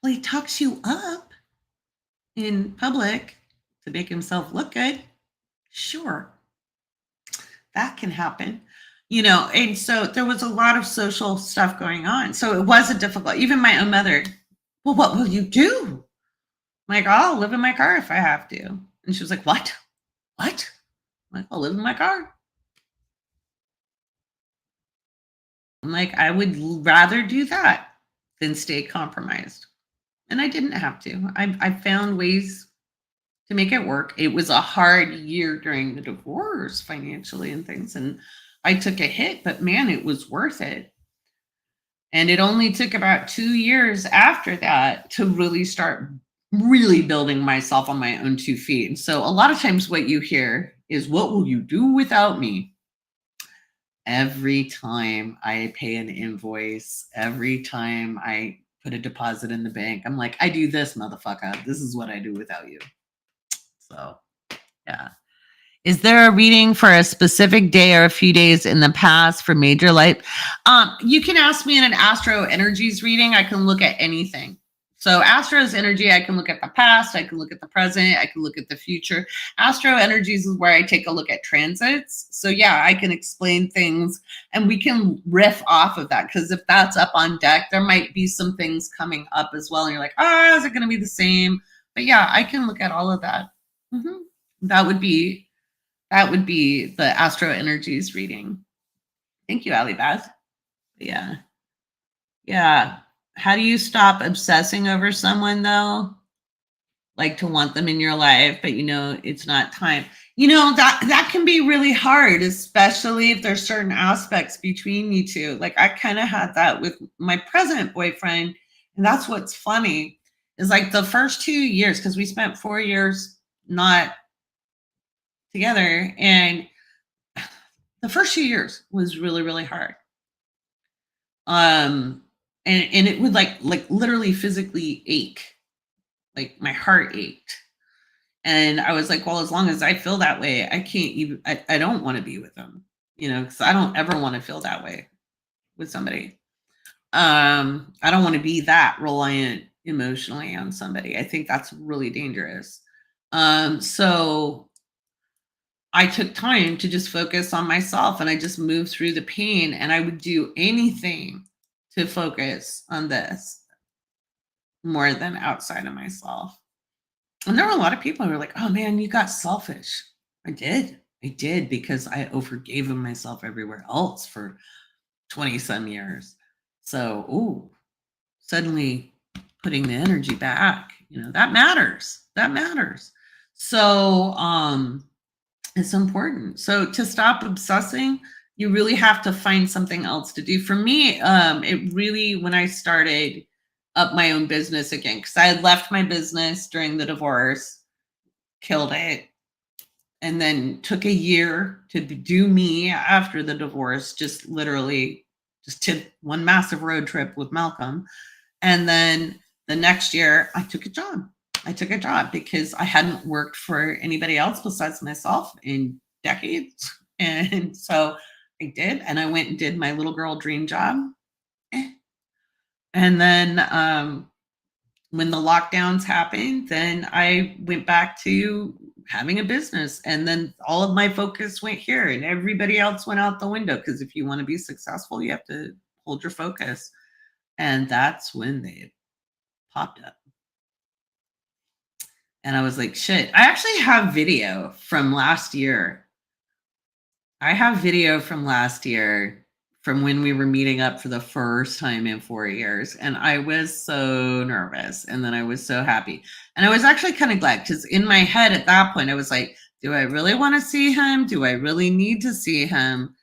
Speaker 1: Well, he talks you up in public to make himself look good. Sure. That can happen. And so there was a lot of social stuff going on. So it wasn't difficult. Even my own mother, well, what will you do? I'm like, I'll live in my car if I have to. And she was like, what? I'm like, I'll live in my car. I'm like, I would rather do that than stay compromised. And I didn't have to. I found ways to make it work. It was a hard year during the divorce financially and things. And I took a hit, but man, it was worth it. And it only took about 2 years after that to really start building myself on my own 2 feet. And so a lot of times what you hear is, what will you do without me? Every time I pay an invoice, every time I put a deposit in the bank. I'm like, I do this, motherfucker. This is what I do without you. So, yeah. Is there a reading for a specific day or a few days in the past for major life? You can ask me in an Astro Energies reading. I can look at anything. So Astro's energy, I can look at the past, I can look at the present, I can look at the future. Astro Energies is where I take a look at transits. So yeah, I can explain things and we can riff off of that, because if that's up on deck, there might be some things coming up as well. And you're like, is it going to be the same? But yeah, I can look at all of that. Mm-hmm. That would be the Astro Energies reading. Thank you, Ali Beth. Yeah. Yeah. How do you stop obsessing over someone though? Like to want them in your life, but it's not time. That can be really hard, especially if there's certain aspects between you two. Like I kind of had that with my present boyfriend. And that's what's funny is like the first 2 years, because we spent 4 years not together. And the first 2 years was really, really hard. And it would like literally physically ache. Like my heart ached. And I was like, well, as long as I feel that way, I can't even, I don't want to be with them, because I don't ever want to feel that way with somebody. I don't want to be that reliant emotionally on somebody. I think that's really dangerous. So I took time to just focus on myself, and I just moved through the pain, and I would do anything to focus on this more than outside of myself. And there were a lot of people who were like, oh man, you got selfish. I did because I overgave myself everywhere else for 20 some years. So, suddenly putting the energy back, that matters. So, it's important. So to stop obsessing, you really have to find something else to do. For me, it really, when I started up my own business again, because I had left my business during the divorce, killed it, and then took a year to do me after the divorce, just literally just did one massive road trip with Malcolm. And then the next year I took a job. Because I hadn't worked for anybody else besides myself in decades. And so I did. And I went and did my little girl dream job. And then when the lockdowns happened, then I went back to having a business. And then all of my focus went here, and everybody else went out the window. Because if you want to be successful, you have to hold your focus. And that's when they popped up. And I was like, shit, I actually have video from last year. From when we were meeting up for the first time in 4 years. And I was so nervous. And then I was so happy. And I was actually kind of glad, because in my head at that point, I was like, do I really want to see him? Do I really need to see him?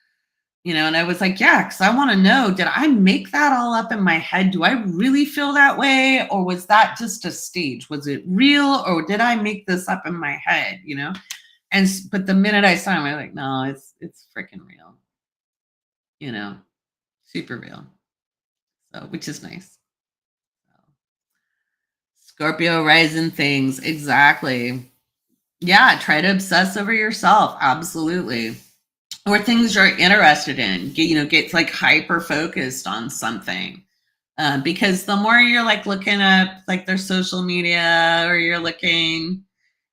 Speaker 1: And I was like, yeah, because I want to know, did I make that all up in my head? Do I really feel that way? Or was that just a stage? Was it real? Or did I make this up in my head? But the minute I saw him, I was like, no, it's freaking real. Super real. So, which is nice. Scorpio rising things. Exactly. Yeah. Try to obsess over yourself. Absolutely. Or things you're interested in, get like hyper focused on something. Because the more you're like looking up like their social media, or you're looking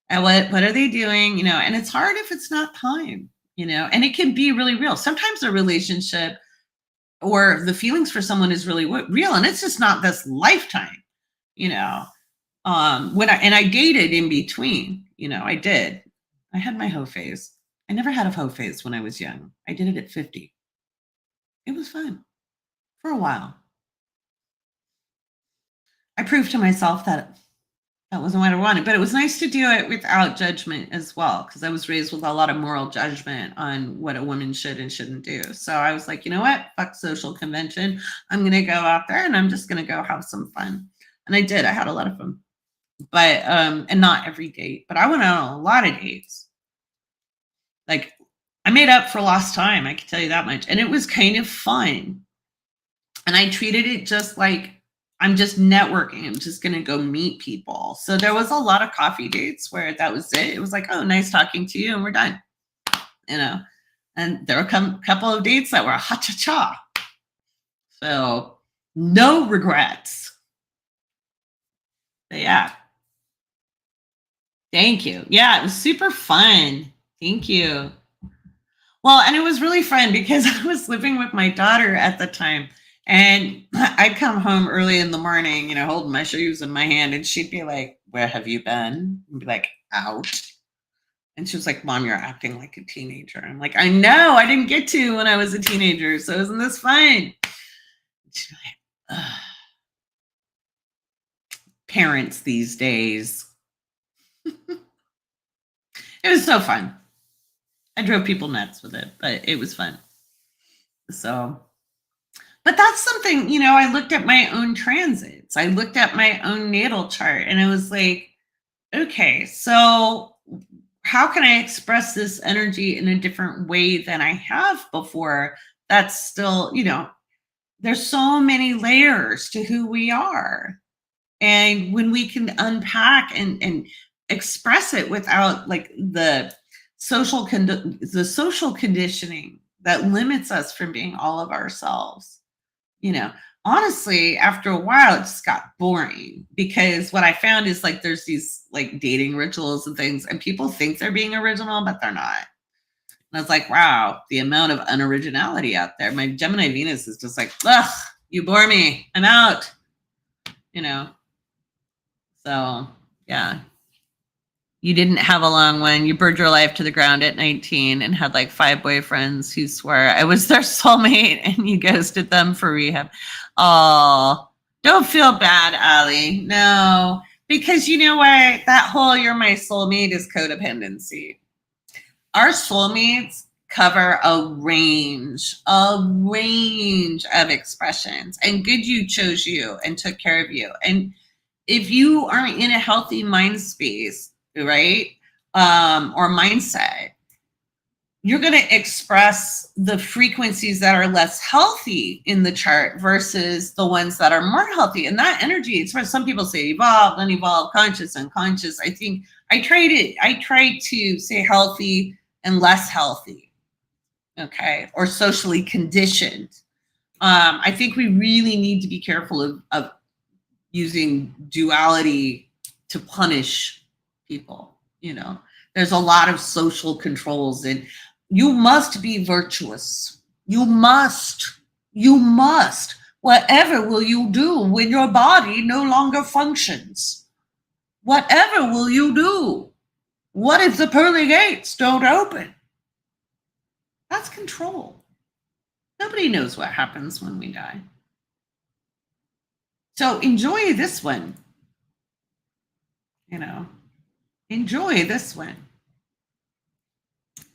Speaker 1: at what are they doing, and it's hard if it's not time, and it can be really real. Sometimes a relationship or the feelings for someone is really real, and it's just not this lifetime, when I dated in between, I had my hoe phase. I never had a hoe phase when I was young. I did it at 50. It was fun for a while. I proved to myself that wasn't what I wanted, but it was nice to do it without judgment as well, because I was raised with a lot of moral judgment on what a woman should and shouldn't do. So I was like, you know what? Fuck social convention. I'm going to go out there and I'm just going to go have some fun. And I did. I had a lot of fun. But, and not every date, but I went on a lot of dates. Like, I made up for lost time, I can tell you that much. And it was kind of fun. And I treated it just like I'm just networking. I'm just going to go meet people. So there was a lot of coffee dates where that was it. It was like, oh, nice talking to you, and we're done. And there were a couple of dates that were ha-cha-cha. So no regrets. But yeah. Thank you. Yeah, it was super fun. Thank you. Well, and it was really fun because I was living with my daughter at the time. And I'd come home early in the morning, holding my shoes in my hand, and she'd be like, "Where have you been?" And be like, "Out." And she was like, "Mom, you're acting like a teenager." I'm like, "I know, I didn't get to when I was a teenager. So isn't this fun?" She's like, ugh. Parents these days. It was so fun. I drove people nuts with it, but it was fun. So, but that's something, I looked at my own transits. I looked at my own natal chart, and I was like, okay, so how can I express this energy in a different way than I have before? That's still, there's so many layers to who we are. And when we can unpack and express it without like the social conditioning that limits us from being all of ourselves, honestly, after a while, it just got boring, because what I found is like there's these like dating rituals and things, and people think they're being original, but they're not. And I was like, wow, the amount of unoriginality out there. My Gemini Venus is just like, ugh, you bore me. I'm out. So yeah. You didn't have a long one. You burned your life to the ground at 19 and had like 5 boyfriends who swore I was their soulmate, and you ghosted them for rehab. Oh, don't feel bad, Ali. No, because you know what? That whole "you're my soulmate" is codependency. Our soulmates cover a range of expressions, and good you chose you and took care of you. And if you are in a healthy mind space, right, or mindset, you're going to express the frequencies that are less healthy in the chart versus the ones that are more healthy. And that energy, it's where some people say evolved, unevolved, conscious, unconscious. I think I try to say healthy and less healthy, okay, or socially conditioned. I think we really need to be careful of using duality to punish people. There's a lot of social controls, and you must be virtuous. You must. Whatever will you do when your body no longer functions? Whatever will you do? What if the pearly gates don't open? That's control. Nobody knows what happens when we die. So enjoy this one. Enjoy this one.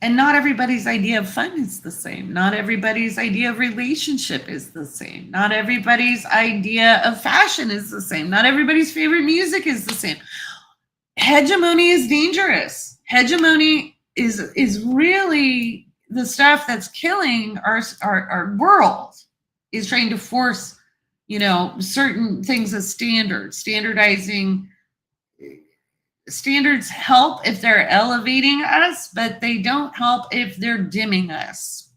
Speaker 1: And not everybody's idea of fun is the same. Not everybody's idea of relationship is the same. Not everybody's idea of fashion is the same. Not everybody's favorite music is the same. Hegemony is dangerous. Hegemony is really the stuff that's killing our world, is trying to force, certain things as standards. Standards help if they're elevating us, but they don't help if they're dimming us.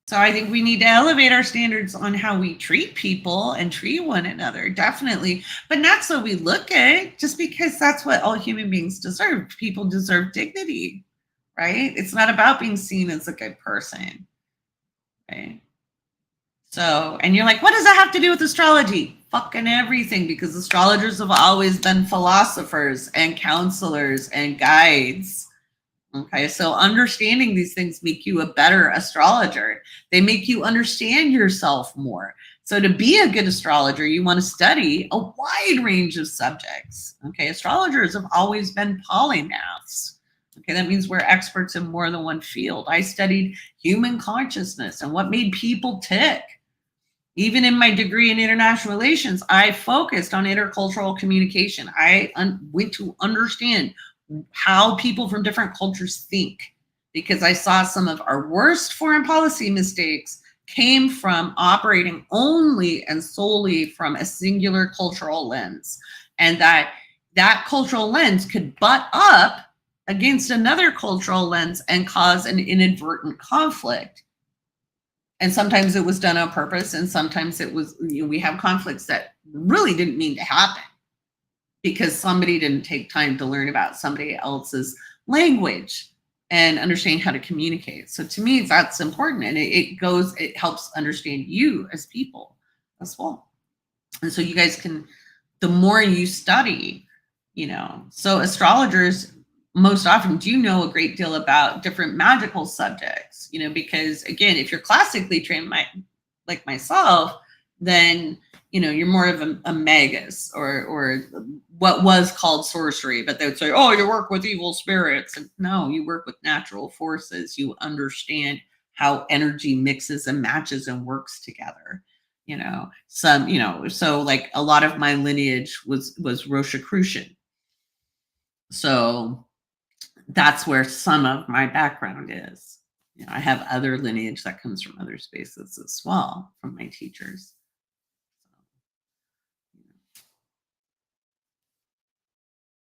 Speaker 1: So I think we need to elevate our standards on how we treat people and treat one another, definitely, but not so we look at, just because that's what all human beings deserve. People deserve dignity, right? It's not about being seen as a good person, right? So, and you're like, what does that have to do with astrology? Fucking everything, because astrologers have always been philosophers and counselors and guides. Okay, so understanding these things make you a better astrologer. They make you understand yourself more. So to be a good astrologer, you want to study a wide range of subjects. Okay, astrologers have always been polymaths. Okay, that means we're experts in more than one field. I studied human consciousness and what made people tick. Even in my degree in international relations, I focused on intercultural communication. I went to understand how people from different cultures think, because I saw some of our worst foreign policy mistakes came from operating only and solely from a singular cultural lens, and that cultural lens could butt up against another cultural lens and cause an inadvertent conflict. And sometimes it was done on purpose, and sometimes it was, we have conflicts that really didn't mean to happen because somebody didn't take time to learn about somebody else's language and understand how to communicate. So to me, that's important, and it helps understand you as people as well. And so you guys can, the more you study, so astrologers most often do know a great deal about different magical subjects, because again, if you're classically trained, like myself, then you're more of a magus, or what was called sorcery, but they would say, oh, you work with evil spirits. And no, you work with natural forces. You understand how energy mixes and matches and works together. So like a lot of my lineage was Rosicrucian. So that's where some of my background is. I have other lineage that comes from other spaces as well, from my teachers.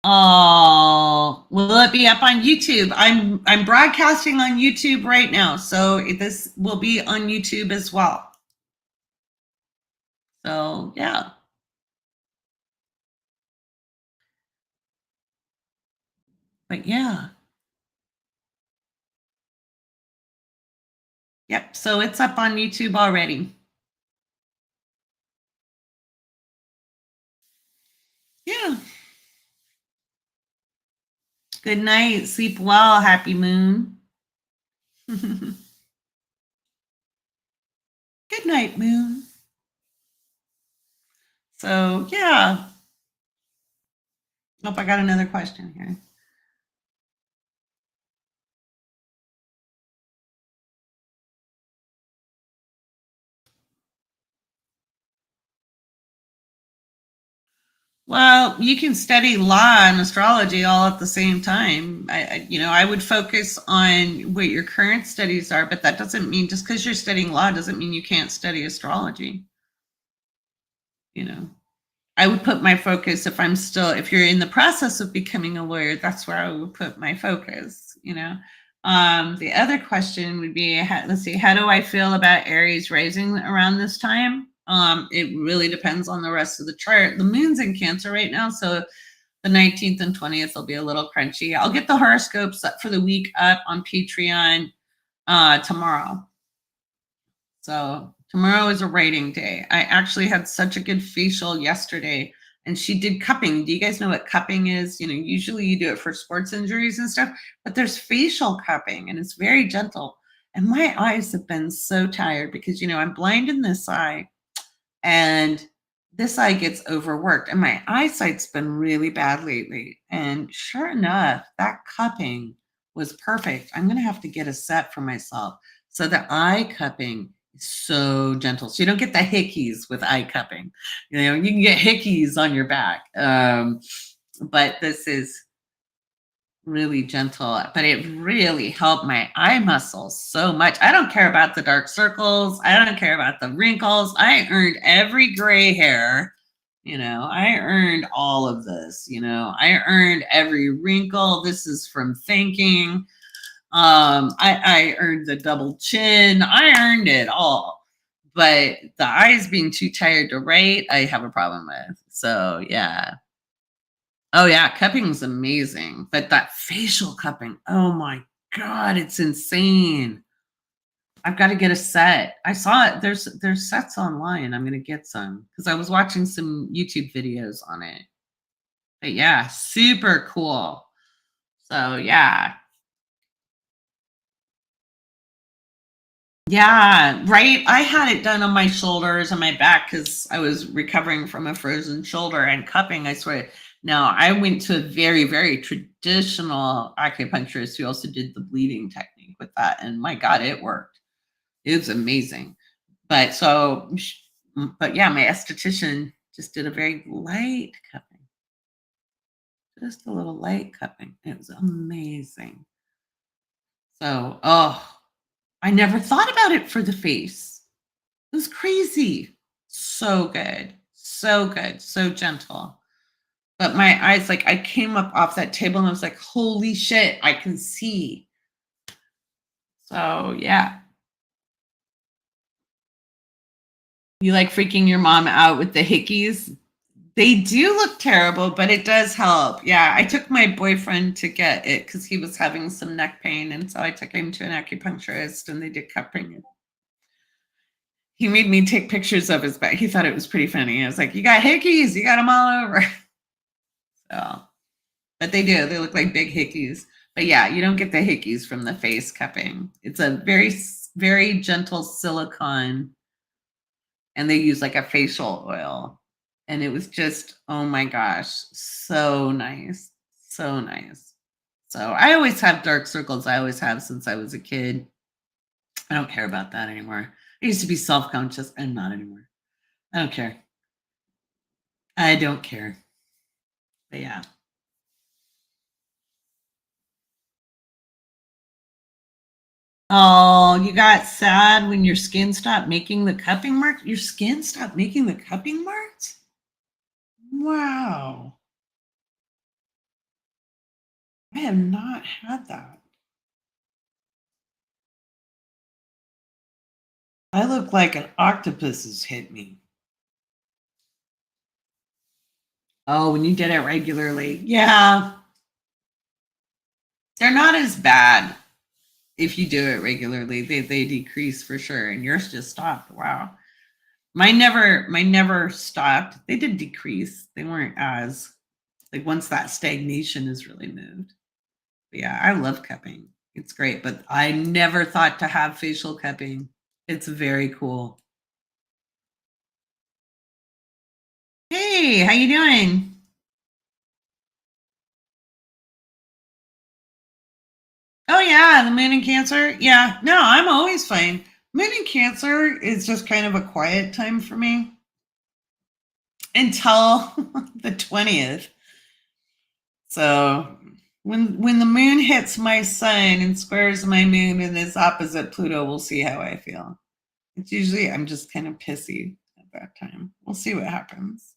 Speaker 1: Oh, will it be up on YouTube? I'm broadcasting on YouTube right now, so this will be on YouTube as well. So yeah. But yeah. Yep. So it's up on YouTube already. Yeah. Good night. Sleep well. Happy moon. Good night, moon. So yeah. Hope I got another question here. Well, you can study law and astrology all at the same time. I would focus on what your current studies are, but that doesn't mean just because you're studying law doesn't mean you can't study astrology. I would put my focus if you're in the process of becoming a lawyer, that's where I would put my focus. The other question would be, let's see, how do I feel about Aries rising around this time? It really depends on the rest of the chart. The moon's in Cancer right now, so the 19th and 20th will be a little crunchy. I'll get the horoscopes for the week up on Patreon tomorrow. So tomorrow is a writing day. I actually had such a good facial yesterday, and she did cupping. Do you guys know what cupping is? Usually you do it for sports injuries and stuff, but there's facial cupping, and it's very gentle. And my eyes have been so tired because, I'm blind in this eye, and this eye gets overworked, and my eyesight's been really bad lately. And sure enough, that cupping was perfect. I'm going to have to get a set for myself. So the eye cupping is so gentle. So you don't get the hickeys with eye cupping. You can get hickeys on your back. But this is really gentle, but it really helped my eye muscles so much. I don't care about the dark circles. I don't care about the wrinkles. I earned every gray hair. I earned all of this. I earned every wrinkle. This is from thinking. I earned the double chin. I earned it all. But the eyes being too tired to write, I have a problem with. So yeah. Oh yeah, cupping's amazing, but that facial cupping, oh my God, it's insane. I've got to get a set. I saw it. There's sets online. I'm gonna get some because I was watching some YouTube videos on it. But yeah, super cool. So yeah. Yeah, right. I had it done on my shoulders and my back because I was recovering from a frozen shoulder, and cupping, I swear. Now, I went to a very, very traditional acupuncturist who also did the bleeding technique with that. And my God, it worked. It was amazing. But yeah, my esthetician just did a very light cupping, just a little light cupping. It was amazing. So, oh, I never thought about it for the face. It was crazy. So good. So good. So gentle. But my eyes, like, I came up off that table and I was like, holy shit, I can see. So, yeah. You like freaking your mom out with the hickeys? They do look terrible, but it does help. Yeah, I took my boyfriend to get it because he was having some neck pain. And so I took him to an acupuncturist and they did cupping. He made me take pictures of his back. He thought it was pretty funny. I was like, you got hickeys, you got them all over. So, but they do. They look like big hickeys. But yeah, you don't get the hickeys from the face cupping. It's a very, very gentle silicone, and they use like a facial oil. And it was just, oh my gosh, so nice. So nice. So I always have dark circles. I always have since I was a kid. I don't care about that anymore. I used to be self conscious. I'm not anymore. I don't care. I don't care. But yeah. Oh, you got sad when your skin stopped making the cupping marks? Your skin stopped making the cupping marks? Wow. I have not had that. I look like an octopus has hit me. Oh, when you did it regularly. Yeah. They're not as bad if you do it regularly. They decrease for sure. And yours just stopped. Wow. Mine never stopped. They did decrease. They weren't as like once that stagnation is really moved. But yeah, I love cupping. It's great, but I never thought to have facial cupping. It's very cool. Hey, how you doing? Oh yeah, the moon in Cancer. Yeah, no, I'm always fine. Moon in Cancer is just kind of a quiet time for me until the 20th. So when the moon hits my sun and squares my moon and is opposite Pluto, we'll see how I feel. It's usually I'm just kind of pissy at that time. We'll see what happens.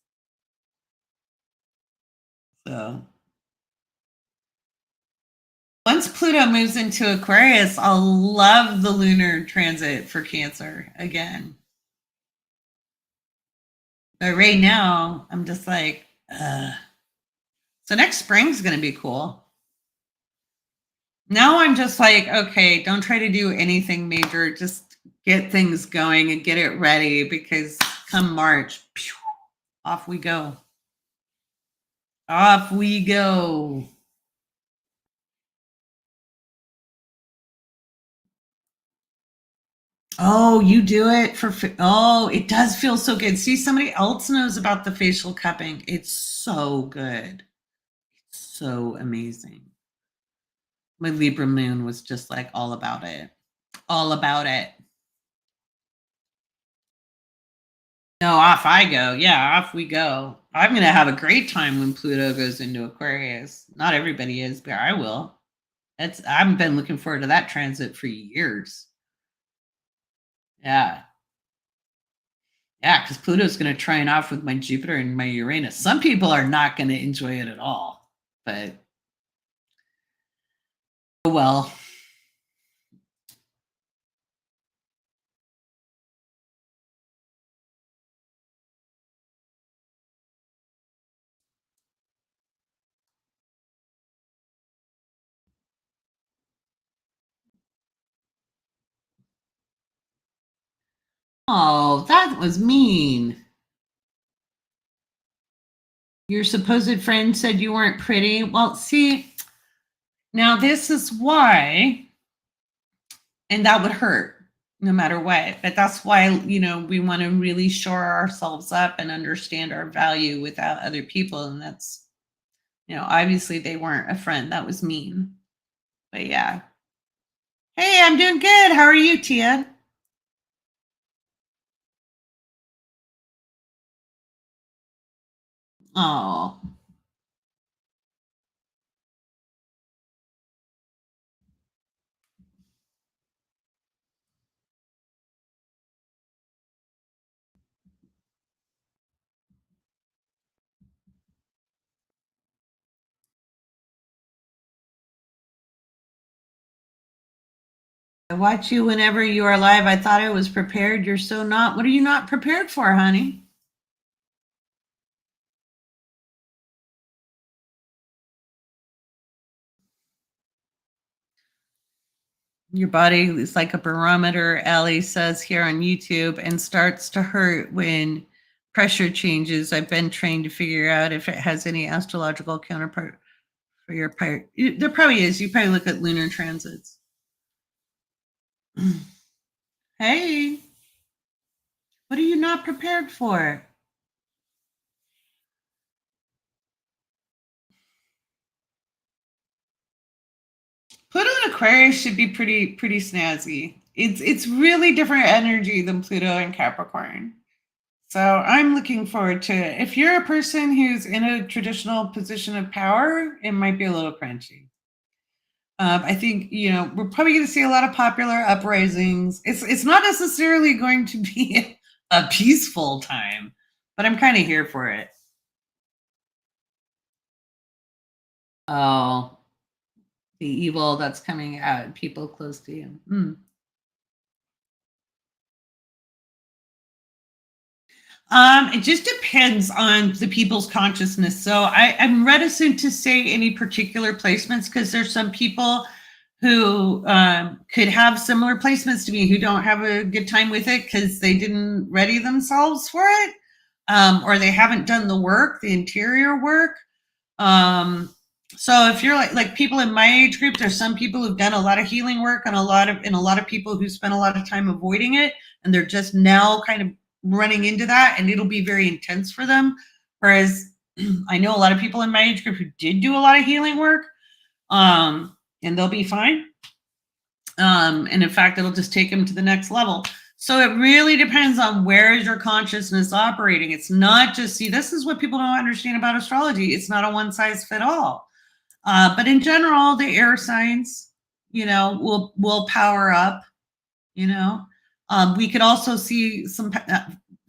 Speaker 1: So once Pluto moves into Aquarius, I'll love the lunar transit for Cancer again. But right now, I'm just like, so next spring's going to be cool. Now I'm just like, okay, don't try to do anything major. Just get things going and get it ready because come March, pew, off we go. Off we go. Oh, you do it for, oh, it does feel so good. See, somebody else knows about the facial cupping. It's so good. So amazing. My Libra moon was just like all about it. All about it. No, off I go. Yeah, off we go. I'm going to have a great time when Pluto goes into Aquarius. Not everybody is, but I will. I've been looking forward to that transit for years. Yeah. Yeah, because Pluto's going to trine off with my Jupiter and my Uranus. Some people are not going to enjoy it at all, but oh well. Oh, that was mean. Your supposed friend said you weren't pretty. Well, see, now this is why, and that would hurt no matter what. But that's why, we want to really shore ourselves up and understand our value without other people. And that's, obviously they weren't a friend. That was mean. But yeah. Hey, I'm doing good. How are you, Tia? Oh, I watch you whenever you are live. I thought I was prepared. You're so not. What are you not prepared for, honey? Your body is like a barometer, Allie says here on YouTube, and starts to hurt when pressure changes. I've been trained to figure out if it has any astrological counterpart for your part. There probably is. You probably look at lunar transits. Hey, what are you not prepared for? Pluto and Aquarius should be pretty snazzy. It's really different energy than Pluto and Capricorn. So I'm looking forward to it. If you're a person who's in a traditional position of power, it might be a little crunchy. I think we're probably going to see a lot of popular uprisings. It's not necessarily going to be a peaceful time, but I'm kind of here for it. Oh, the evil that's coming out, people close to you. It just depends on the people's consciousness. So I'm reticent to say any particular placements because there's some people who could have similar placements to me who don't have a good time with it because they didn't ready themselves for it, or they haven't done the work, the interior work. So if you're like people in my age group, there's some people who've done a lot of healing work and a lot of people who spend a lot of time avoiding it, and they're just now kind of running into that, and it'll be very intense for them. Whereas I know a lot of people in my age group who did do a lot of healing work, and they'll be fine. And in fact, it'll just take them to the next level. So it really depends on where is your consciousness operating. It's not just, see, this is what people don't understand about astrology. It's not a one size fit all. But in general, the air signs, will power up. We could also see some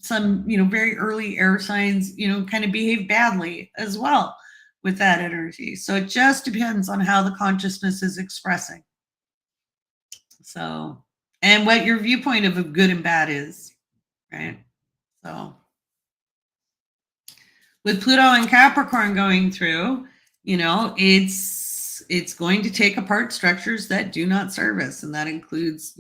Speaker 1: very early air signs, kind of behave badly as well with that energy. So it just depends on how the consciousness is expressing. So, and what your viewpoint of good and bad is, right? So, with Pluto and Capricorn going through, it's going to take apart structures that do not serve us, and that includes,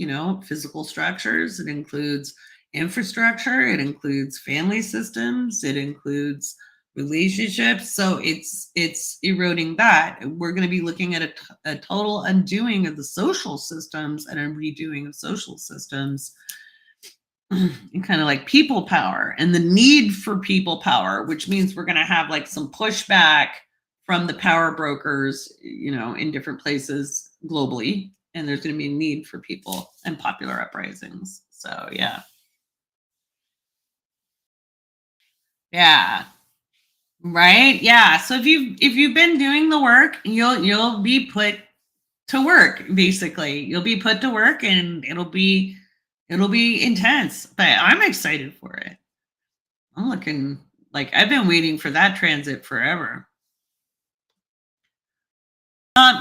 Speaker 1: physical structures. It includes infrastructure. It includes family systems. It includes relationships. So it's eroding that. We're going to be looking at a total undoing of the social systems and a redoing of social systems, and kind of like people power and the need for people power, which means we're going to have like some pushback from the power brokers, in different places globally. And there's going to be a need for people and popular uprisings. So yeah. Yeah. Right. Yeah. So if you've been doing the work, you'll be put to work. Basically, you'll be put to work, and it'll be intense. But I'm excited for it. I'm looking like I've been waiting for that transit forever.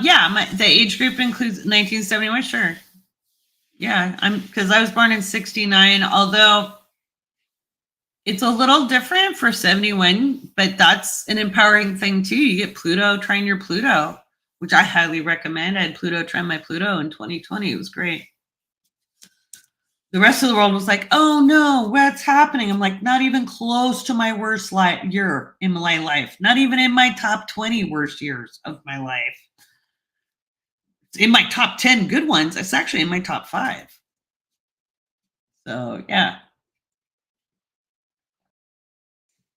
Speaker 1: Yeah, the age group includes 1971. Sure. Yeah, because I was born in 69. Although it's a little different for 71, but that's an empowering thing too. You get Pluto trine your Pluto, which I highly recommend. I had Pluto trine my Pluto in 2020. It was great. The rest of the world was like, oh no, what's happening? I'm like, not even close to my worst year in my life. Not even in my top 20 worst years of my life. It's in my top 10 good ones. It's actually in my top 5. So yeah.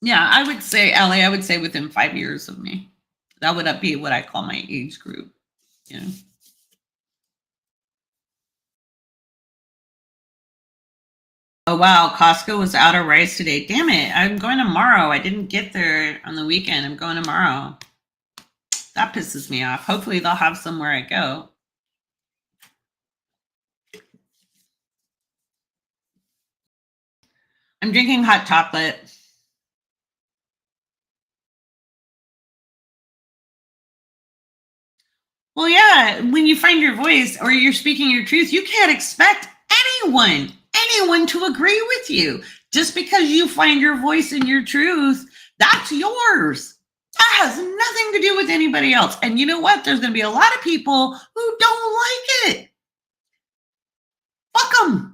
Speaker 1: Yeah, I would say, Allie, I would say within 5 years of me. That would be what I call my age group. Oh wow, Costco was out of rice today. Damn it. I'm going tomorrow. I didn't get there on the weekend. I'm going tomorrow. That pisses me off. Hopefully they'll have some where I go. I'm drinking hot chocolate. Well, yeah, when you find your voice or you're speaking your truth, you can't expect anyone to agree with you. Just because you find your voice and your truth, that's yours. That has nothing to do with anybody else. And you know what? There's going to be a lot of people who don't like it. Fuck them.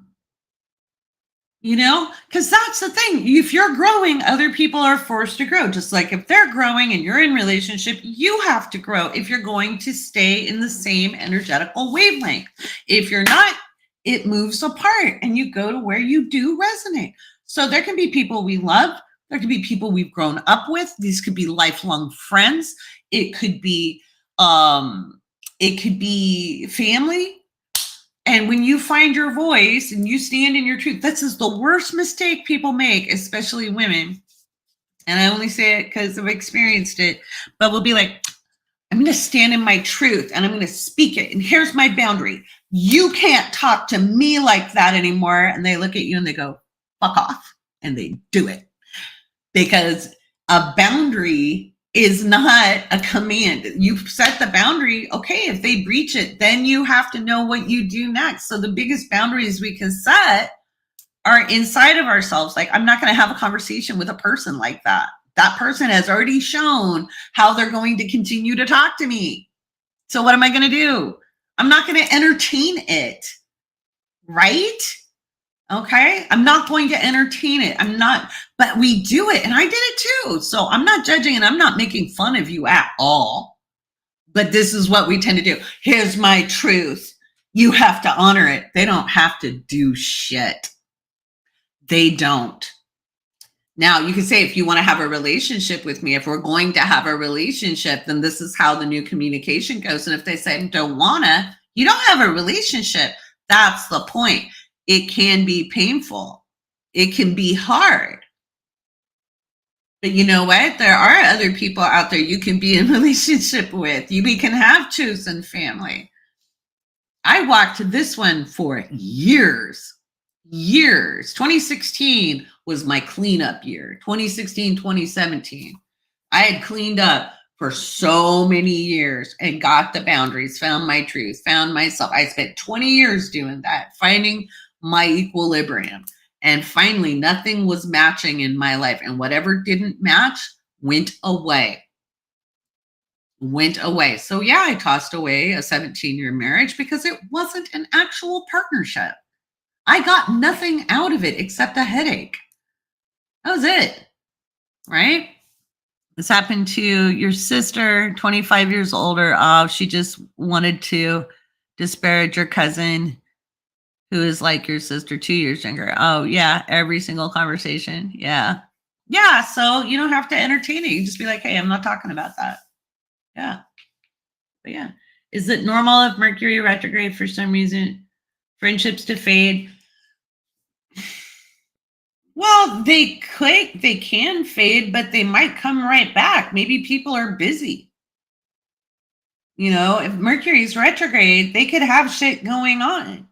Speaker 1: You know, because that's the thing. If you're growing, other people are forced to grow. Just like if they're growing and you're in relationship, you have to grow if you're going to stay in the same energetical wavelength. If you're not, it moves apart and you go to where you do resonate. So there can be people we love. There could be people we've grown up with. These could be lifelong friends. It could be family. And when you find your voice and you stand in your truth, this is the worst mistake people make, especially women. And I only say it because I've experienced it, but we'll be like, I'm going to stand in my truth and I'm going to speak it. And here's my boundary. You can't talk to me like that anymore. And they look at you and they go, fuck off. And they do it because a boundary is not a command. You've set the boundary. Okay, if they breach it, then you have to know what you do next. So the biggest boundaries we can set are inside of ourselves. Like, I'm not going to have a conversation with a person like that. That person has already shown how they're going to continue to talk to me. So what am I going to do? I'm not going to entertain it. Right? Okay, I'm not going to entertain it. I'm not, but we do it. And I did it too. So I'm not judging and I'm not making fun of you at all. But this is what we tend to do. Here's my truth. You have to honor it. They don't have to do shit. They don't. Now, you can say, if you want to have a relationship with me, if we're going to have a relationship, then this is how the new communication goes. And if they say, don't want to, you don't have a relationship. That's the point. It can be painful. It can be hard. But you know what? There are other people out there you can be in relationship with. We can have chosen family. I walked this one for years. 2016 was my cleanup year. 2016, 2017. I had cleaned up for so many years and got the boundaries, found my truth, found myself. I spent 20 years doing that, finding my equilibrium. And finally, nothing was matching in my life. And whatever didn't match went away. So yeah, I tossed away a 17-year marriage because it wasn't an actual partnership. I got nothing out of it except a headache. That was it. Right? This happened to your sister, 25 years older. Oh, she just wanted to disparage your cousin who is like your sister 2 years younger. Oh, yeah. Every single conversation. Yeah. Yeah. So you don't have to entertain it. You just be like, hey, I'm not talking about that. Yeah. But yeah. Is it normal if Mercury retrograde for some reason friendships to fade? Well, they can fade, but they might come right back. Maybe people are busy. You know, if Mercury's retrograde, they could have shit going on.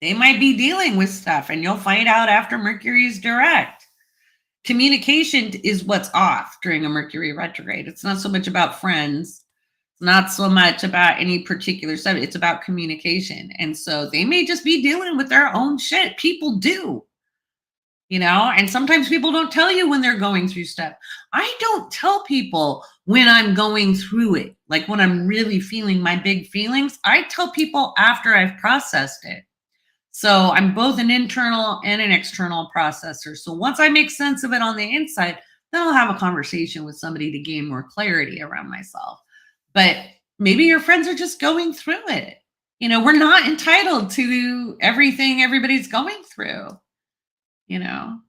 Speaker 1: They might be dealing with stuff, and you'll find out after Mercury's direct. Communication is what's off during a Mercury retrograde. It's not so much about friends. It's not so much about any particular subject. It's about communication. And so they may just be dealing with their own shit. People do. You know, and sometimes people don't tell you when they're going through stuff. I don't tell people when I'm going through it. Like when I'm really feeling my big feelings, I tell people after I've processed it. So I'm both an internal and an external processor. So once I make sense of it on the inside, then I'll have a conversation with somebody to gain more clarity around myself. But maybe your friends are just going through it. You know, we're not entitled to everything everybody's going through. You know,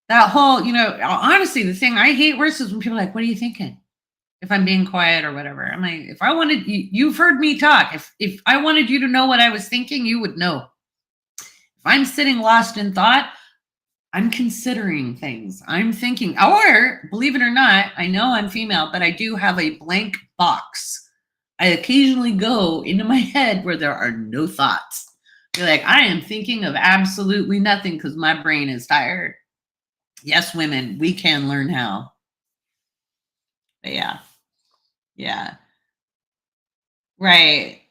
Speaker 1: that whole, you know, honestly, the thing I hate worse is when people are like, what are you thinking? If I'm being quiet or whatever. I'm like, if I wanted, you've heard me talk. If I wanted you to know what I was thinking, you would know. If I'm sitting lost in thought, I'm considering things. I'm thinking, or believe it or not, I know I'm female, but I do have a blank box. I occasionally go into my head where there are no thoughts. You're like, I am thinking of absolutely nothing because my brain is tired. Yes, women, we can learn how. But yeah. Right.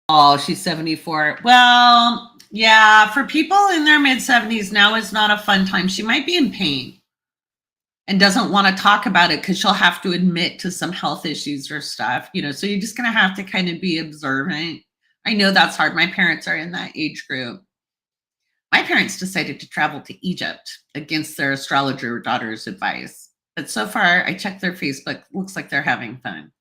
Speaker 1: Oh, she's 74. Well, yeah, for people in their mid 70s, now is not a fun time. She might be in pain and doesn't want to talk about it because she'll have to admit to some health issues or stuff, so you're just going to have to kind of be observant. I know that's hard. My parents are in that age group. My parents decided to travel to Egypt against their astrologer daughter's advice. But so far, I checked their Facebook. Looks like they're having fun.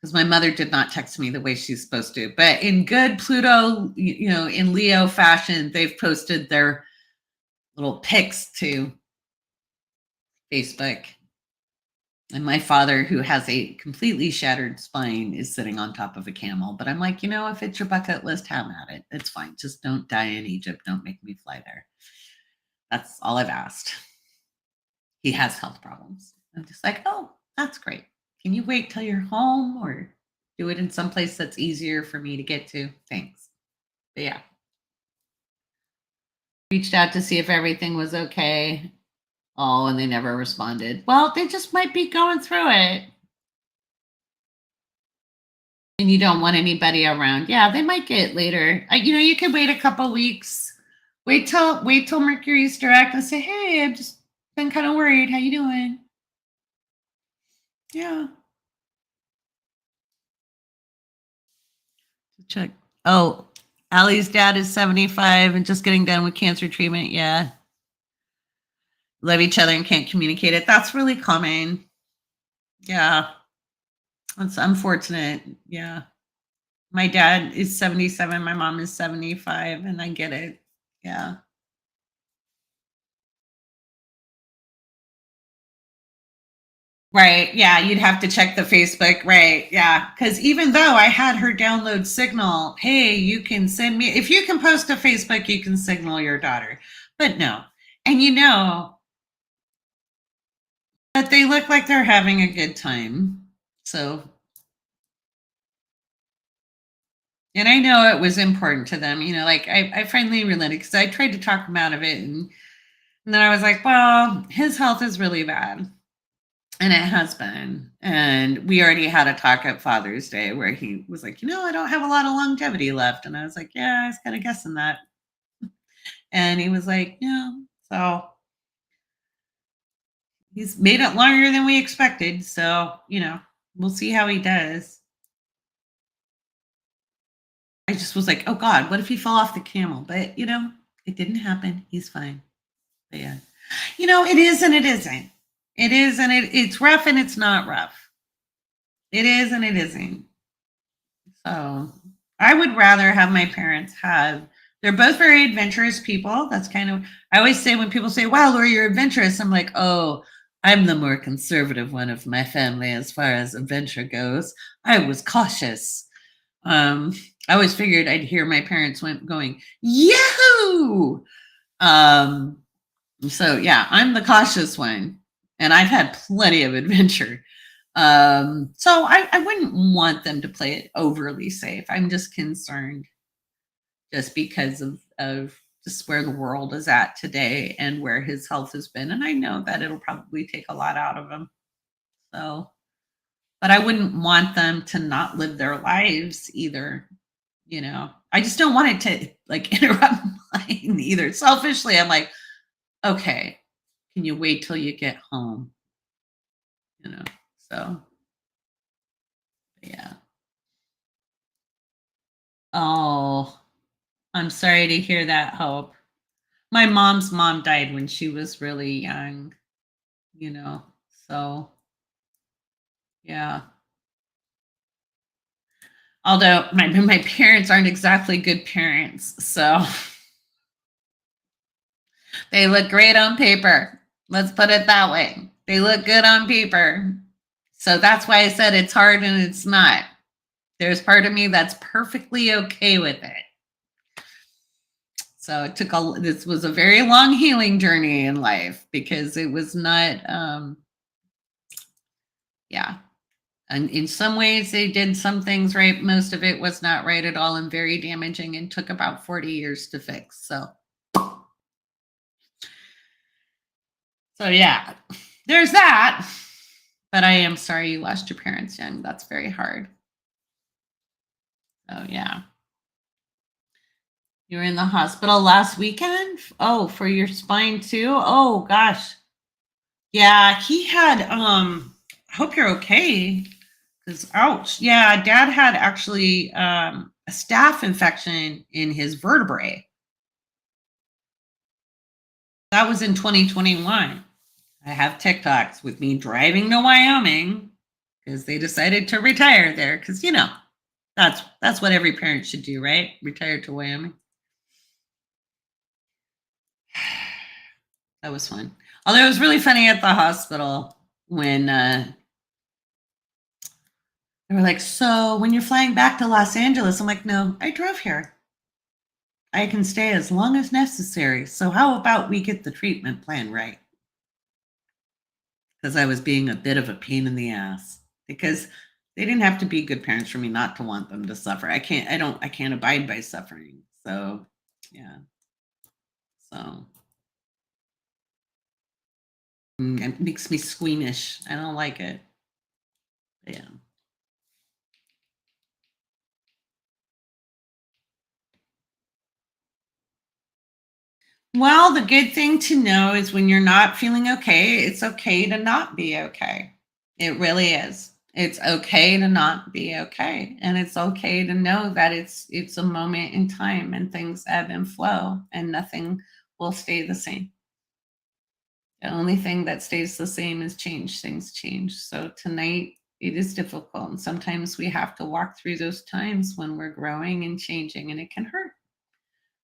Speaker 1: Because my mother did not text me the way she's supposed to. But in good Pluto, in Leo fashion, they've posted their little pics to Facebook. And my father, who has a completely shattered spine, is sitting on top of a camel. But I'm like, if it's your bucket list, have at it. It's fine. Just don't die in Egypt. Don't make me fly there. That's all I've asked. He has health problems. I'm just like, oh, that's great. Can you wait till you're home or do it in some place that's easier for me to get to? Thanks. But yeah. Reached out to see if everything was okay. Oh, and they never responded. Well, they just might be going through it. And you don't want anybody around. Yeah, they might get later. You could wait a couple weeks. Wait till Mercury's direct and say, hey, I've just been kind of worried. How you doing? Yeah. Check. Oh, Allie's dad is 75 and just getting done with cancer treatment. Yeah. Love each other and can't communicate it. That's really common. Yeah. That's unfortunate. Yeah. My dad is 77. My mom is 75, and I get it. Yeah. Right. Yeah. You'd have to check the Facebook. Right. Yeah. Because even though I had her download Signal, hey, you can send me, if you can post to Facebook, you can signal your daughter. But no. And but they look like they're having a good time. So, and I know it was important to them, like I finally relented because I tried to talk him out of it. And then I was like, well, his health is really bad. And it has been. And we already had a talk at Father's Day where he was like, I don't have a lot of longevity left. And I was like, yeah, I was kind of guessing that. And he was like, yeah. So he's made it longer than we expected. So, we'll see how he does. I just was like, oh God, what if he fell off the camel? But, it didn't happen. He's fine. But yeah. It is and it isn't. It is and it's rough and it's not rough. It is and it isn't. So I would rather have my parents they're both very adventurous people. That's kind of, I always say when people say, wow, Laura, you're adventurous. I'm like, oh, I'm the more conservative one of my family as far as adventure goes. I was cautious. I always figured I'd hear my parents going, Yahoo! So yeah, I'm the cautious one, and I've had plenty of adventure. So I wouldn't want them to play it overly safe. I'm just concerned just because of just where the world is at today and where his health has been. And I know that it'll probably take a lot out of him. So, but I wouldn't want them to not live their lives either. I just don't want it to like interrupt mine either. Selfishly, I'm like, okay, can you wait till you get home? So yeah. Oh, I'm sorry to hear that, Hope. My mom's mom died when she was really young, so yeah. Although my parents aren't exactly good parents, so they look great on paper. Let's put it that way. They look good on paper. So that's why I said it's hard and it's not. There's part of me that's perfectly okay with it. So this was a very long healing journey in life because it was not, yeah. And in some ways they did some things right. Most of it was not right at all and very damaging and took about 40 years to fix. So yeah, there's that. But I am sorry you lost your parents young. That's very hard. Oh, yeah. You were in the hospital last weekend? Oh, for your spine too? Oh gosh. Yeah, he had I hope you're okay. Cause ouch. Yeah, dad had actually a staph infection in his vertebrae. That was in 2021. I have TikToks with me driving to Wyoming because they decided to retire there. Cause that's what every parent should do, right? Retire to Wyoming. That was fun. Although it was really funny at the hospital when they were like, "So when you're flying back to Los Angeles," I'm like, "No, I drove here. I can stay as long as necessary. So how about we get the treatment plan right?" Because I was being a bit of a pain in the ass because they didn't have to be good parents for me not to want them to suffer. I can't abide by suffering. So yeah. So it makes me squeamish. I don't like it. Yeah. Well, the good thing to know is when you're not feeling okay, it's okay to not be okay. It really is. It's okay to not be okay. And it's okay to know that it's a moment in time and things ebb and flow and nothing will stay the same. The only thing that stays the same is change. Things change. So tonight it is difficult. And sometimes we have to walk through those times when we're growing and changing and it can hurt.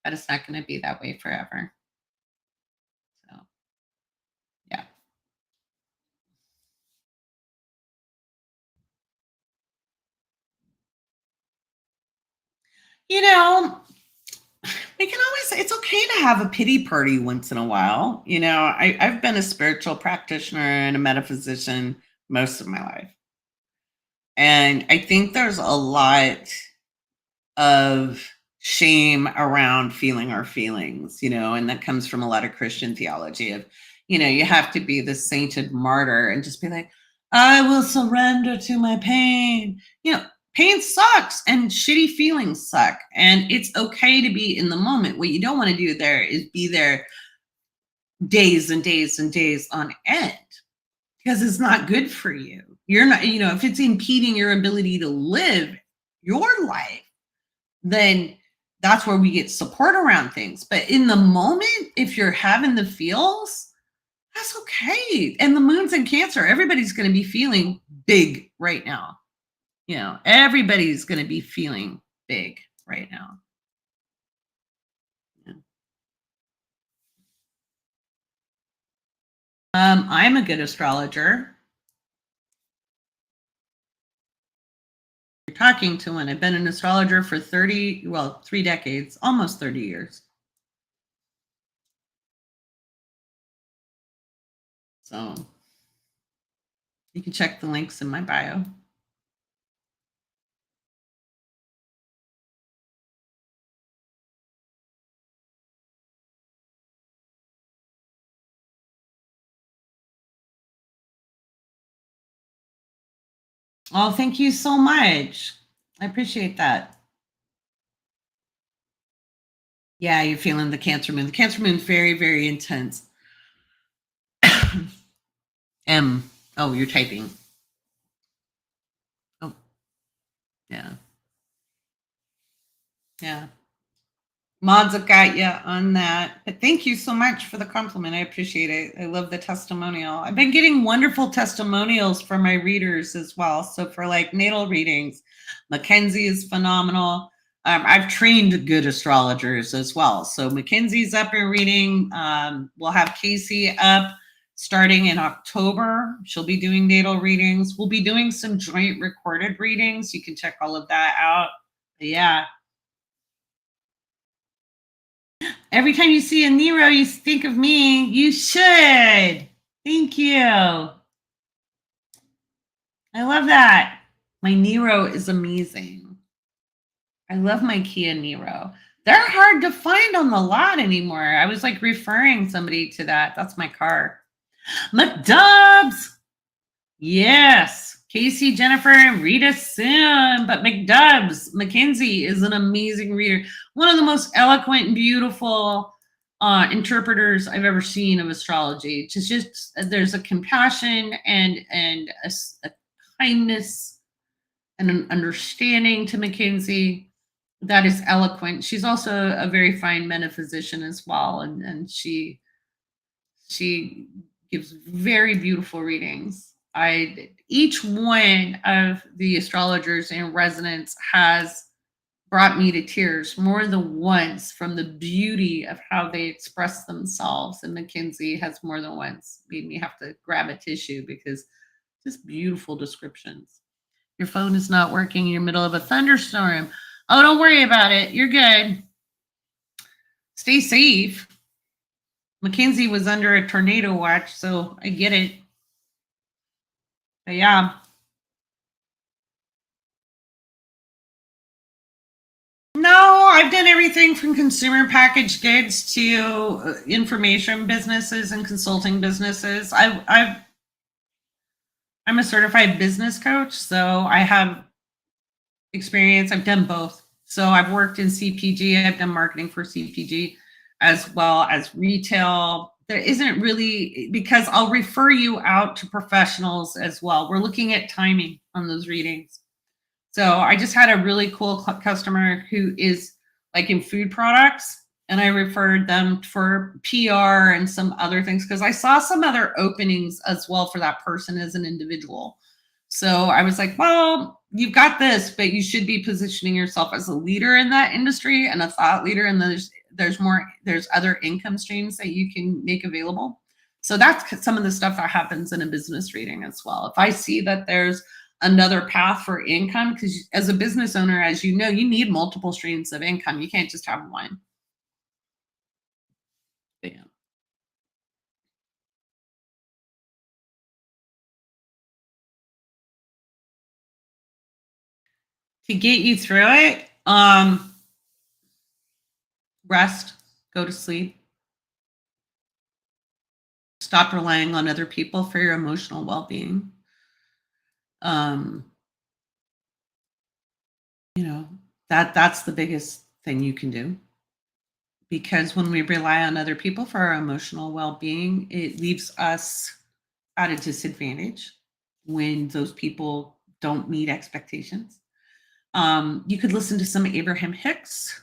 Speaker 1: But it's not going to be that way forever. So yeah. You know, we can always, it's okay to have a pity party once in a while. I've been a spiritual practitioner and a metaphysician most of my life. And I think there's a lot of shame around feeling our feelings, and that comes from a lot of Christian theology of, you have to be the sainted martyr and just be like, I will surrender to my pain. Pain sucks and shitty feelings suck. And it's okay to be in the moment. What you don't want to do there is be there days and days and days on end because it's not good for you. You're not, if it's impeding your ability to live your life, then that's where we get support around things. But in the moment, if you're having the feels, that's okay. And the moon's in Cancer. Everybody's going to be feeling big right now. Everybody's going to be feeling big right now. Yeah. I'm a good astrologer. You're talking to one. I've been an astrologer for 3 decades, almost 30 years. So you can check the links in my bio. Oh, thank you so much. I appreciate that. Yeah, you're feeling the Cancer moon. The Cancer moon is very, very intense. M. Oh, you're typing. Oh, yeah. Yeah. Mods have got you on that. But thank you so much for the compliment. I appreciate it. I love the testimonial. I've been getting wonderful testimonials from my readers as well. So for like natal readings, Mackenzie is phenomenal. I've trained good astrologers as well. So Mackenzie's up and reading. We'll have Casey up starting in October. She'll be doing natal readings. We'll be doing some joint recorded readings. You can check all of that out. But yeah. Every time you see a Nero, you think of me. You should. Thank you. I love that. My Nero is amazing. I love my Kia Nero. They're hard to find on the lot anymore. I was like referring somebody to that. That's my car. McDubs. Yes. Casey, Jennifer, and Rita Sim. But McDubbs, Mackenzie is an amazing reader. One of the most eloquent and beautiful interpreters I've ever seen of astrology. Just there's a compassion and a kindness and an understanding to Mackenzie that is eloquent. She's also a very fine metaphysician as well, and she gives very beautiful readings. Each one of the astrologers in resonance has brought me to tears more than once from the beauty of how they express themselves. And Mackenzie has more than once made me have to grab a tissue because just beautiful descriptions. Your phone is not working in the middle of a thunderstorm. Oh, don't worry about it. You're good. Stay safe. Mackenzie was under a tornado watch, so I get it. But yeah. No, I've done everything from consumer packaged goods to information businesses and consulting businesses. I'm a certified business coach, so I have experience. I've done both. So I've worked in CPG. I've done marketing for CPG as well as retail. There isn't really, because I'll refer you out to professionals as well. We're looking at timing on those readings. So I just had a really cool customer who is like in food products, and I referred them for PR and some other things because I saw some other openings as well for that person as an individual. So I was like, well, you've got this, but you should be positioning yourself as a leader in that industry and a thought leader. And there's other income streams that you can make available. So that's some of the stuff that happens in a business reading as well. If I see that there's another path for income, because as a business owner, as you know, you need multiple streams of income. You can't just have one. But yeah. To get you through it, rest, go to sleep, stop relying on other people for your emotional well-being. Um, you know, that's the biggest thing you can do, because when we rely on other people for our emotional well-being, it leaves us at a disadvantage when those people don't meet expectations. You could listen to some Abraham Hicks.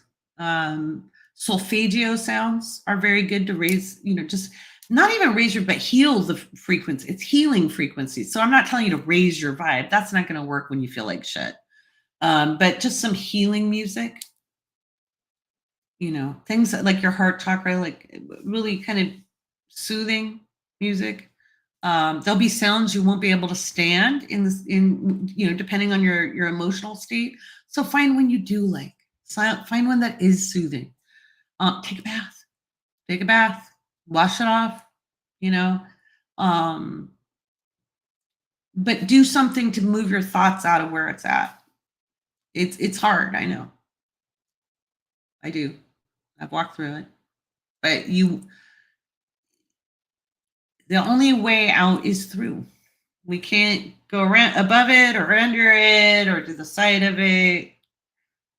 Speaker 1: Solfeggio sounds are very good to raise, just not even raise your, but heal the frequency. It's healing frequencies. So I'm not telling you to raise your vibe. That's not going to work when you feel like shit. But just some healing music, things like your heart chakra, like really kind of soothing music. There'll be sounds you won't be able to stand depending on your emotional state. So find one you do like. Find one that is soothing. Take a bath. Take a bath. Wash it off. You know, um, but do something to move your thoughts out of where it's at. It's hard. I know. I do. I've walked through it. But the only way out is through. We can't go around above it or under it or to the side of it.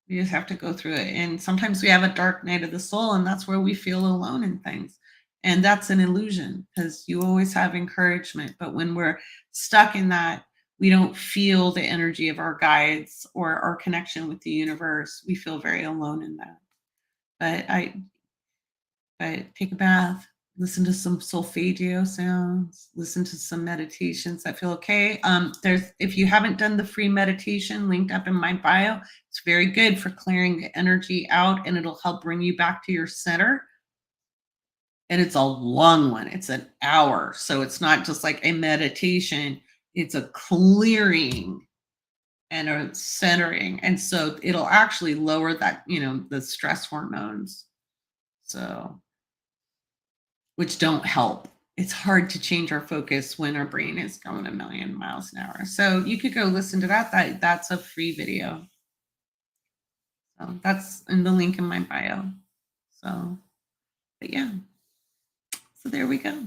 Speaker 1: We just have to go through it. And sometimes we have a dark night of the soul, and that's where we feel alone in things. And that's an illusion, because you always have encouragement. But when we're stuck in that, we don't feel the energy of our guides or our connection with the universe. We feel very alone in that. But take a bath, listen to some solfeggio sounds, listen to some meditations that feel okay. If you haven't done the free meditation linked up in my bio, it's very good for clearing the energy out, and it'll help bring you back to your center. And it's a long one. It's an hour. So it's not just like a meditation, it's a clearing and a centering. And so it'll actually lower that, the stress hormones. So, which don't help. It's hard to change our focus when our brain is going a million miles an hour. So you could go listen to that. That's a free video. So that's in the link in my bio. So, but yeah. So there we go.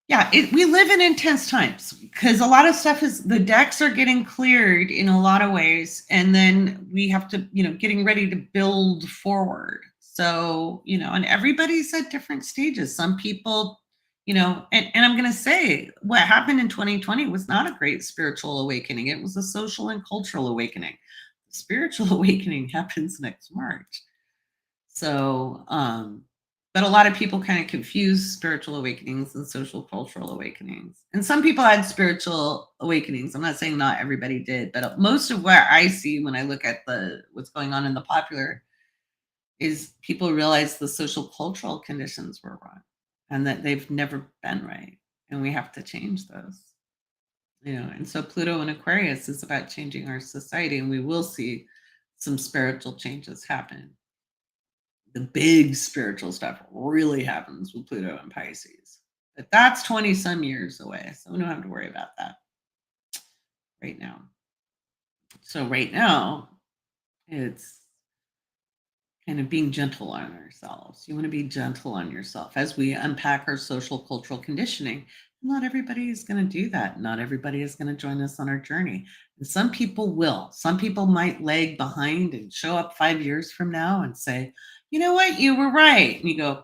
Speaker 1: Yeah, we live in intense times because a lot of stuff the decks are getting cleared in a lot of ways, and then we have to, getting ready to build forward. So, and everybody's at different stages. Some people, and I'm going to say what happened in 2020 was not a great spiritual awakening. It was a social and cultural awakening. The spiritual awakening happens next March. So, but a lot of people kind of confuse spiritual awakenings and social cultural awakenings. And some people had spiritual awakenings. I'm not saying not everybody did, but most of what I see when I look at what's going on in the popular is people realize the social cultural conditions were wrong and that they've never been right. And we have to change those. And so Pluto in Aquarius is about changing our society, and we will see some spiritual changes happen. The big spiritual stuff really happens with Pluto and Pisces. But that's 20 some years away. So we don't have to worry about that right now. So right now, it's kind of being gentle on ourselves. You want to be gentle on yourself as we unpack our social cultural conditioning. Not everybody is going to do that. Not everybody is going to join us on our journey. And some people will. Some people might lag behind and show up 5 years from now and say, you know what, you were right. And you go,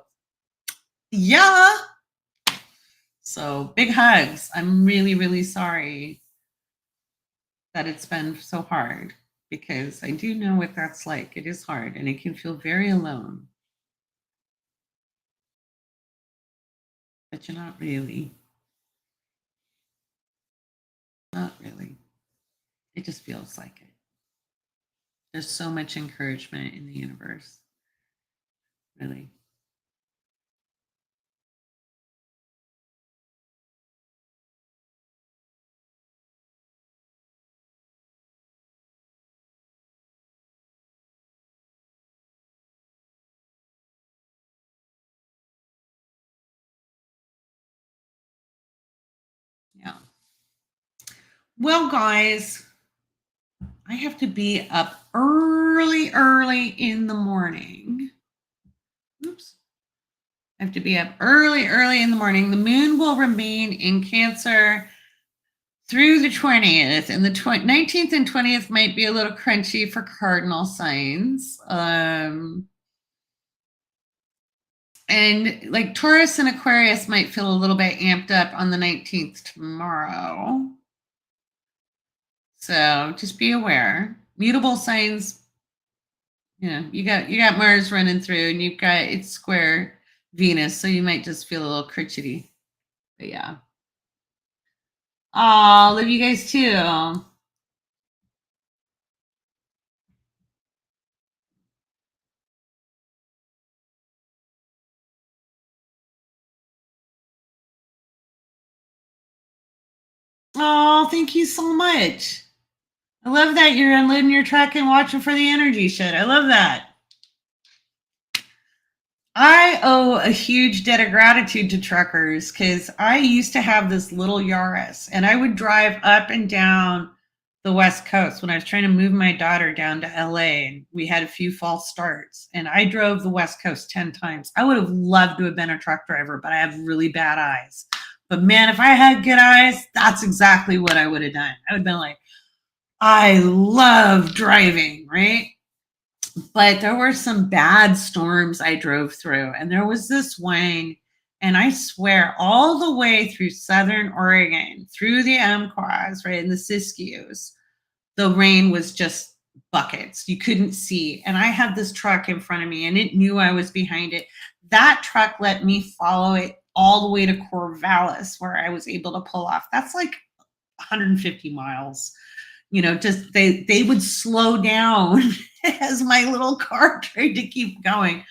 Speaker 1: yeah. So big hugs. I'm really, really sorry that it's been so hard, because I do know what that's like. It is hard and it can feel very alone. But you're not really. Not really. It just feels like it. There's so much encouragement in the universe. Really. Yeah. Well, guys, I have to be up early in the morning. Oops. I have to be up early in the morning. The moon will remain in Cancer through the 20th, and the 19th and 20th might be a little crunchy for cardinal signs. And like Taurus and Aquarius might feel a little bit amped up on the 19th tomorrow. So just be aware. Mutable signs, you got Mars running through, and you've got it's square Venus, so you might just feel a little critchety. But yeah. Oh, love you guys too. Oh, thank you so much. I love that you're unloading your truck and watching for the energy shit. I love that. I owe a huge debt of gratitude to truckers, because I used to have this little Yaris, and I would drive up and down the West Coast when I was trying to move my daughter down to LA, and we had a few false starts, and I drove the West Coast 10 times. I would have loved to have been a truck driver, but I have really bad eyes. But man, if I had good eyes, that's exactly what I would have done. I would have been like, I love driving, right? But there were some bad storms I drove through, and there was this one, and I swear, all the way through Southern Oregon, through the Umpquaws, right, in the Siskiyous, the rain was just buckets. You couldn't see. And I had this truck in front of me, and it knew I was behind it. That truck let me follow it all the way to Corvallis, where I was able to pull off. That's like 150 miles. Just they would slow down as my little car tried to keep going.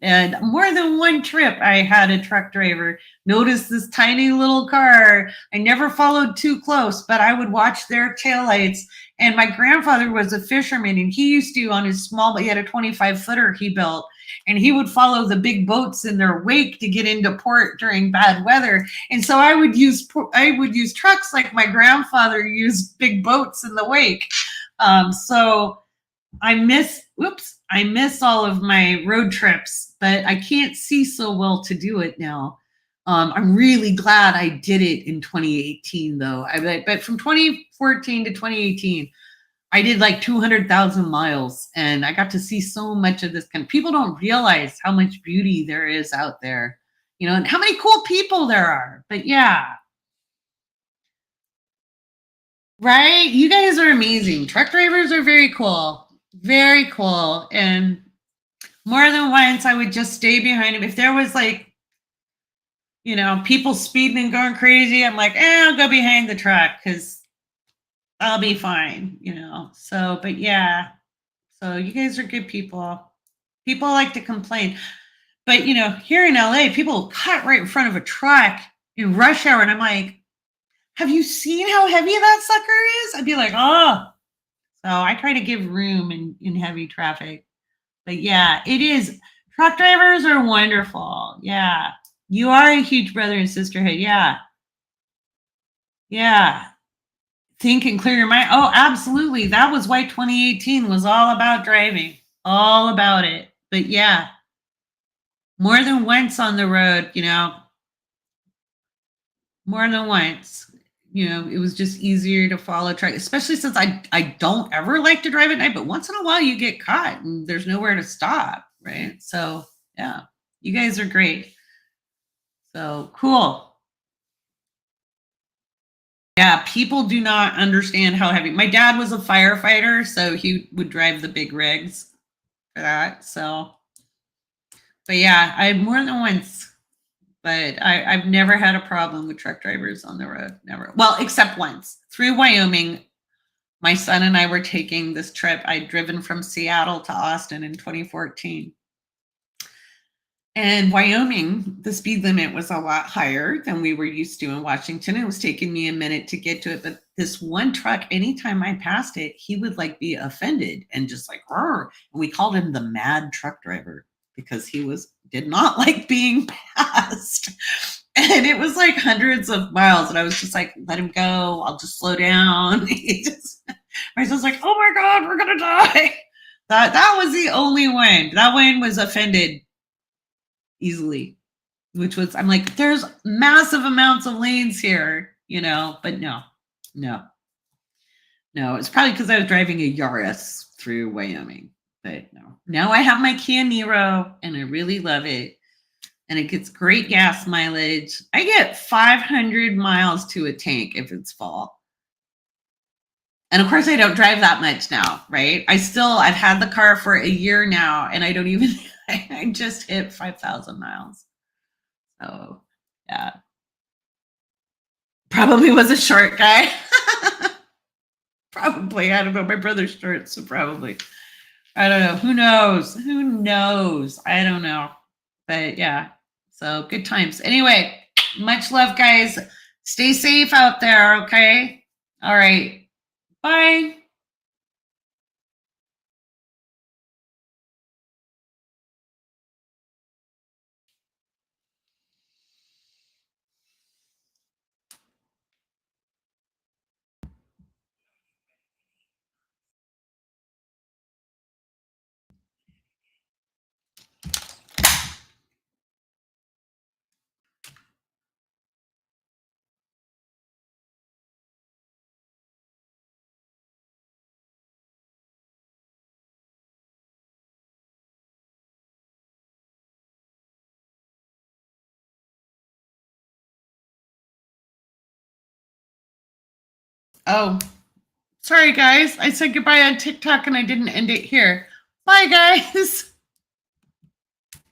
Speaker 1: And more than one trip, I had a truck driver notice this tiny little car. I never followed too close, but I would watch their taillights. And my grandfather was a fisherman, and he used to, on his small, he had a 25-footer he built, and he would follow the big boats in their wake to get into port during bad weather. And so I would use trucks like my grandfather used big boats in the wake. So I miss all of my road trips, but I can't see so well to do it now. I'm really glad I did it in 2018, though. But from 2014 to 2018, I did like 200,000 miles, and I got to see so much of this. Kind people don't realize how much beauty there is out there, and how many cool people there are. But yeah, right? You guys are amazing. Truck drivers are very cool. Very cool. And more than once, I would just stay behind him. If there was like, people speeding and going crazy, I'm like, I'll go behind the truck because I'll be fine, So, but yeah, so you guys are good people. People like to complain. But, here in LA, people cut right in front of a truck in rush hour. And I'm like, have you seen how heavy that sucker is? I'd be like, oh. So I try to give room in heavy traffic. But yeah, it is. Truck drivers are wonderful. Yeah. You are a huge brother and sisterhood. Yeah. Yeah. Think and clear your mind. Oh, absolutely. That was why 2018 was all about driving. All about it. But yeah, more than once on the road, more than once. It was just easier to follow track, especially since I don't ever like to drive at night, but once in a while you get caught and there's nowhere to stop, right? So yeah, you guys are great. So cool. Yeah, people do not understand how heavy. My dad was a firefighter, so he would drive the big rigs for that. So, but yeah, I more than once, but I've never had a problem with truck drivers on the road. Never. Well, except once through Wyoming. My son and I were taking this trip. I'd driven from Seattle to Austin in 2014. And Wyoming, the speed limit was a lot higher than we were used to in Washington. It was taking me a minute to get to it. But this one truck, anytime I passed it, he would like be offended and just like, roar. And we called him the mad truck driver because he did not like being passed. And it was like hundreds of miles. And I was just like, let him go. I'll just slow down. I was just like, oh my God, we're going to die. That was the only one. That one was offended easily, which was, I'm like, there's massive amounts of lanes here, but no. It's probably because I was driving a Yaris through Wyoming, but no. Now I have my Kia Niro and I really love it. And it gets great gas mileage. I get 500 miles to a tank if it's full. And of course I don't drive that much now, right? I've had the car for a year now and I don't even, I just hit 5,000 miles. So yeah. Probably was a short guy. Probably. I don't know. My brother's short, so probably. I don't know. Who knows? I don't know. But yeah. So good times. Anyway, much love, guys. Stay safe out there, okay? All right. Bye. Oh, sorry, guys. I said goodbye on TikTok and I didn't end it here. Bye, guys.